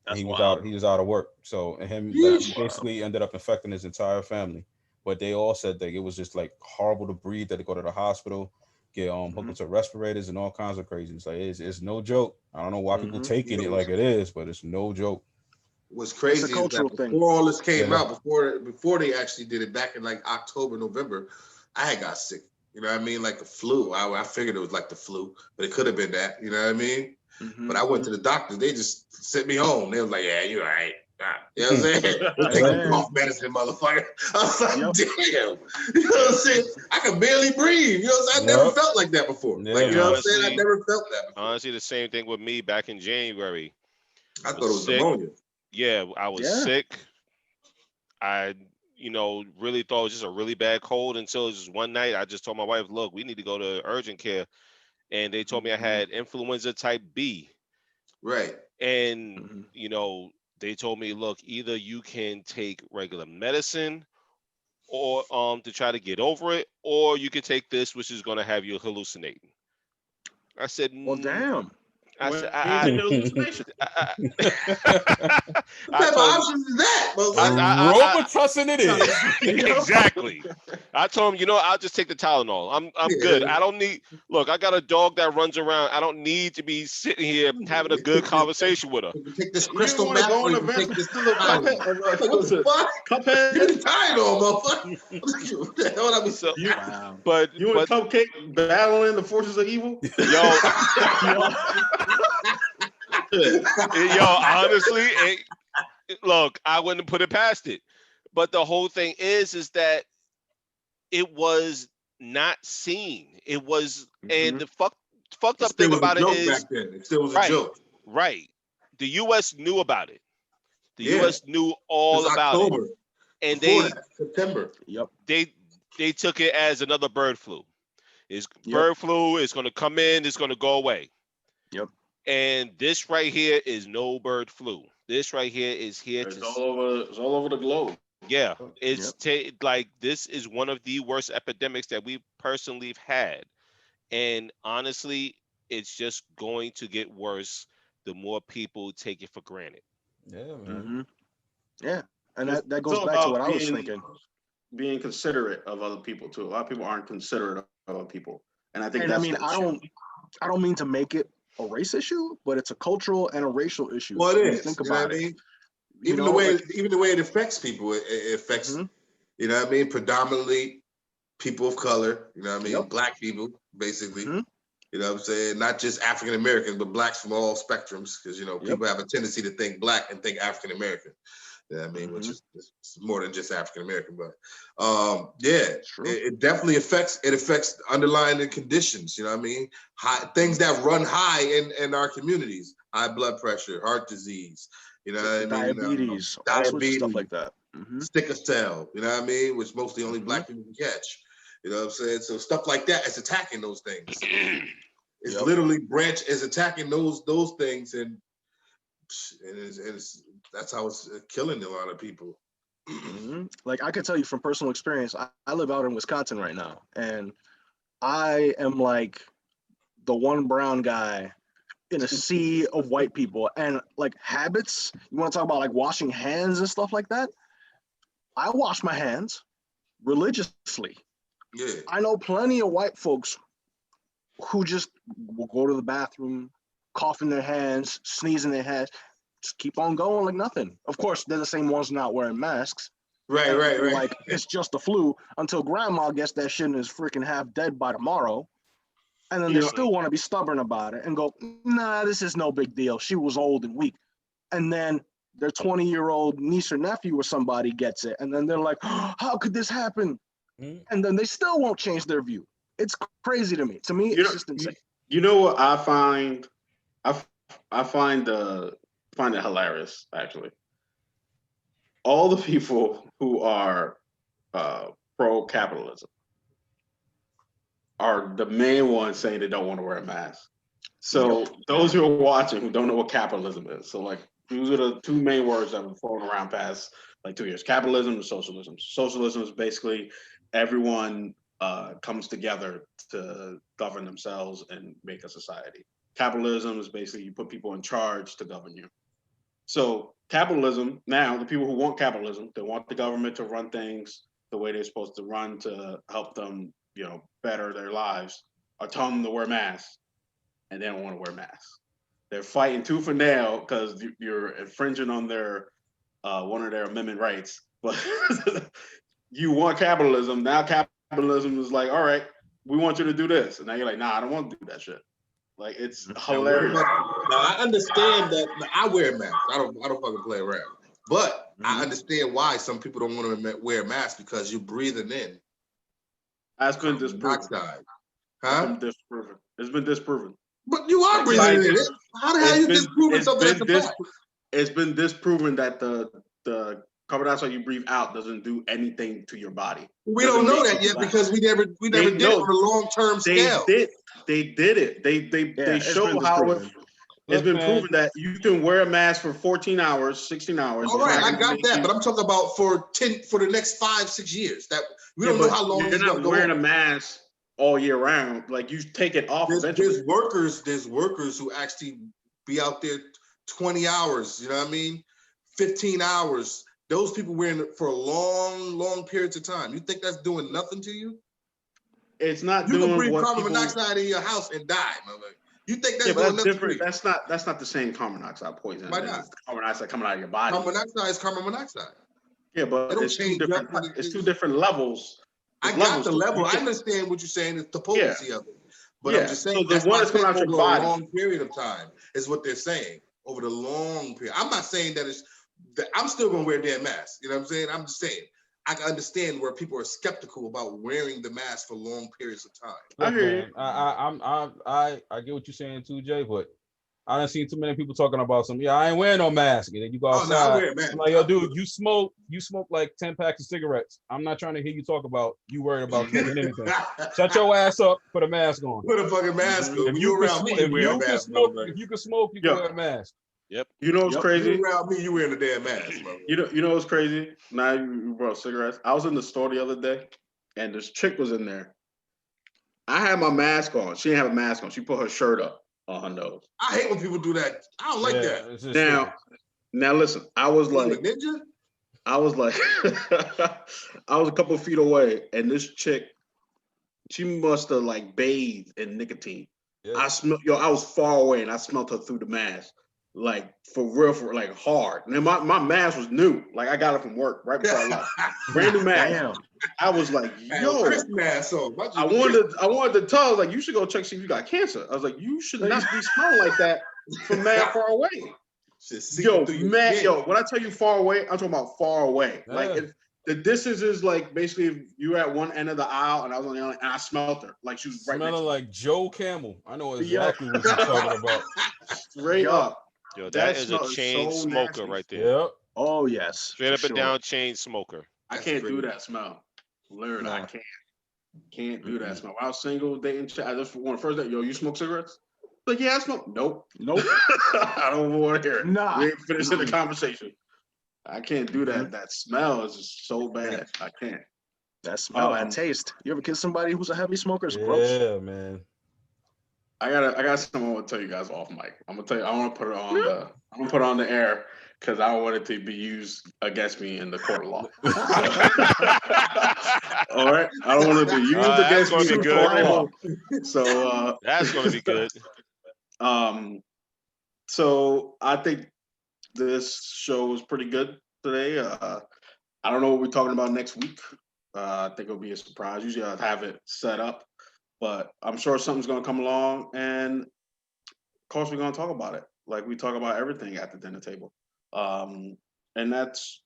And he was out. He was out of work. So and him that basically ended up infecting his entire family. But they all said that it was just like horrible to breathe. That they go to the hospital, get hooked into respirators and all kinds of crazy. It's like it's no joke. I don't know why people taking it like it is, but it's no joke. What's crazy is that before all this came out, before they actually did it back in like October, November, I had got sick. You know what I mean? Like the flu. I figured it was like the flu, but it could have been that. You know what I mean? But I went to the doctor. They just sent me home. They was like, "Yeah, you're all right." You know what I'm saying? We'll take a cough medicine, motherfucker. I was like, damn. You know what I'm saying? I can barely breathe. You know what I'm saying? I never felt like that before. Like, you know what I'm saying? I never felt that before. Honestly, the same thing with me back in January. I thought it was pneumonia. Yeah, I was sick. I, really thought it was just a really bad cold until just one night I just told my wife, look, we need to go to urgent care. And they told me I had influenza type B. Right. And, they told me, look, either you can take regular medicine or to try to get over it, or you can take this, which is going to have you hallucinating. I said, well, damn. I said, what type of options is that? Robitussin it is. Exactly. I told him, I'll just take the Tylenol. I'm good. I don't need. Look, I got a dog that runs around. I don't need to be sitting here having a good conversation with her. Take this crystal meth. Take this Cuphead. Tylenol, motherfucker. What the hell I was so? Wow. But you and Cupcake battling the forces of evil. Yo, honestly, look, I wouldn't put it past it. But the whole thing is that it was not seen. It was, and the fucked up thing about it is, back then. It still was a joke. Right. The U.S. knew about it. The U.S. knew all about October. it, and September. Yep. They took it as another bird flu. Bird flu is going to come in. It's going to go away. Yep. And this right here is no bird flu. This right here is here. It's all over the globe. Yeah, it's like this is one of the worst epidemics that we personally have had, and honestly, it's just going to get worse the more people take it for granted. Yeah, man. Yeah, and that goes back to what I was thinking. Being considerate of other people too. A lot of people aren't considerate of other people, and I think I don't mean to make it a race issue, but it's a cultural and a racial issue. Well, it is. Think about it. Even the way it affects people, it affects. You know what I mean? Predominantly people of color. You know what I mean? Black people, basically. You know what I'm saying? Not just African Americans, but blacks from all spectrums, because people have a tendency to think black and think African American. You know what I mean? Which is it's more than just African American, but it definitely affects underlying conditions. You know what I mean? Things that run high in our communities: high blood pressure, heart disease. You know what I mean? Diabetes, all sorts of stuff like that. Sickle cell. You know what I mean? Which mostly only Black people can catch. You know what I'm saying? So stuff like that is attacking those things. It's literally is attacking those things, and that's how it's killing a lot of people. Like I can tell you from personal experience, I live out in Wisconsin right now, and I am like the one brown guy in a sea of white people. And like habits, you want to talk about like washing hands and stuff like that? I wash my hands religiously. Yeah. I know plenty of white folks who just will go to the bathroom, cough in their hands, sneeze in their hands, just keep on going like nothing. Of course, they're the same ones not wearing masks. Right. Like it's just the flu until grandma gets that shit and is freaking half dead by tomorrow. And then they still want to be stubborn about it and go, nah, this is no big deal. She was old and weak. And then their 20-year-old niece or nephew or somebody gets it. And then they're like, oh, how could this happen? And then they still won't change their view. It's crazy to me. To me, it's just insane. You know what I find? I find it hilarious, actually. All the people who are pro-capitalism are the main ones saying they don't want to wear a mask. So those who are watching who don't know what capitalism is, so like those are the two main words that have been thrown around past like 2 years: capitalism and socialism. Socialism is basically everyone comes together to govern themselves and make a society. Capitalism is basically you put people in charge to govern you. So capitalism, now the people who want capitalism, they want the government to run things the way they're supposed to run to help them, better their lives, are telling them to wear masks, and they don't want to wear masks. They're fighting tooth and nail because you're infringing on their one of their amendment rights. But you want capitalism. Now capitalism is like, all right, we want you to do this. And now you're like, nah, I don't want to do that shit. Like, it's hilarious. Now, I understand that I wear masks. I don't fucking play around. But I understand why some people don't want to wear masks, because you're breathing in. That's been disproven. Huh? It's been disproven. But you are breathing in it. How the hell you disproving something that's a fact? It's been disproven that the carbon dioxide you breathe out doesn't do anything to your body. We don't know that yet because we never did it on a long-term scale. They did it. They show how it's been proven that you can wear a mask for 14 hours, 16 hours. All right, I got that, but I'm talking about for the next 5-6 years. That we don't know how long you're not wearing a mask all year round. Like, you take it off eventually. There's workers who actually be out there 20 hours, you know what I mean? 15 hours. Those people wearing it for long periods of time. You think that's doing nothing to you? It's not you doing can breathe what carbon people... monoxide in your house and die, motherfucker. You think that's doing nothing to you? That's not the same carbon monoxide poison. Why not? Carbon monoxide coming out of your body. Carbon monoxide is carbon monoxide. Yeah, but it's two different levels. I got the level. I understand what you're saying. It's the potency of it. But I'm just saying so the one that's coming out your body. Over a long period of time is what they're saying. Over the long period. I'm not saying that I'm still gonna wear a damn mask. You know what I'm saying? I'm just saying I can understand where people are skeptical about wearing the mask for long periods of time. Look, I hear you. I get what you're saying too, Jay, but I done seen too many people talking about I ain't wearing no mask. And then you go outside. I wear a mask. I'm like, yo, dude, you smoke like 10 packs of cigarettes. I'm not trying to hear you talk about you worried about taking anything. Shut your ass up, put a mask on. Put a fucking mask on. If you can smoke, you can wear a mask. Yep. You know what's crazy? You around me, you wearing a damn mask, bro. You know what's crazy? Now you brought cigarettes. I was in the store the other day, and this chick was in there. I had my mask on. She didn't have a mask on. She put her shirt up on her nose. I hate when people do that. I don't like that. Now listen. I was like, ninja. I was like, I was a couple of feet away, and this chick, she must have like bathed in nicotine. Yeah. I was far away, and I smelled her through the mask. Like for real, like hard. And then my mask was new. Like I got it from work right before I left. Brand new mask. Damn. I was like, yo, mask on. I wanted to tell her, like, you should go check see if you got cancer. I was like, you should not be smelling like that from mad far away. Shit seeping Yo, through your man, skin. yo, when I tell you far away, I'm talking about far away. Like Yeah. if the distance is like basically if you were at one end of the aisle and I was on the other, and I smelt her like she was right next Smelling to me. like Joe Camel. I know Yo. exactly what you're talking about. Straight Yo. up. Yo, That that is a smell is chain so smoker nasty. right there. Yep. Oh yes, Straight for up and sure. down chain smoker. I That's can't do crazy. that smell. Literally, I No. can't do that Mm-mm. smell. When I was single, dating, I just want first day. Yo, you smoke cigarettes? Like, yeah, I smoke. Nope. I don't want to hear it. Nah. We ain't finishing the conversation. I can't do Mm-hmm. that. That smell is just so bad. I can't. That smell, Um, that taste. You ever kiss somebody who's a heavy smoker? It's gross. Yeah, man. I got something I want to tell you guys off mic. I'm gonna tell you. I want to put it on the. I'm gonna put it on the air because I don't want it to be used against me in the court of law. All right, I don't want it to be used That's against gonna me be in the good. court of law. So That's gonna be good. So I think this show was pretty good today. I don't know what we're talking about next week. I think it'll be a surprise. Usually I have it set up, but I'm sure something's gonna come along, and of course we're gonna talk about it. Like we talk about everything at the dinner table, and that's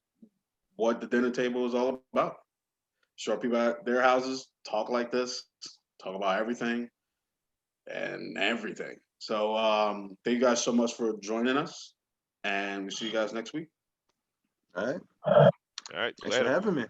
what the dinner table is all about. Sure, people at their houses talk like this, talk about everything and everything. So thank you guys so much for joining us, and we'll see you guys next week. All right. All right, Thanks for later. having me.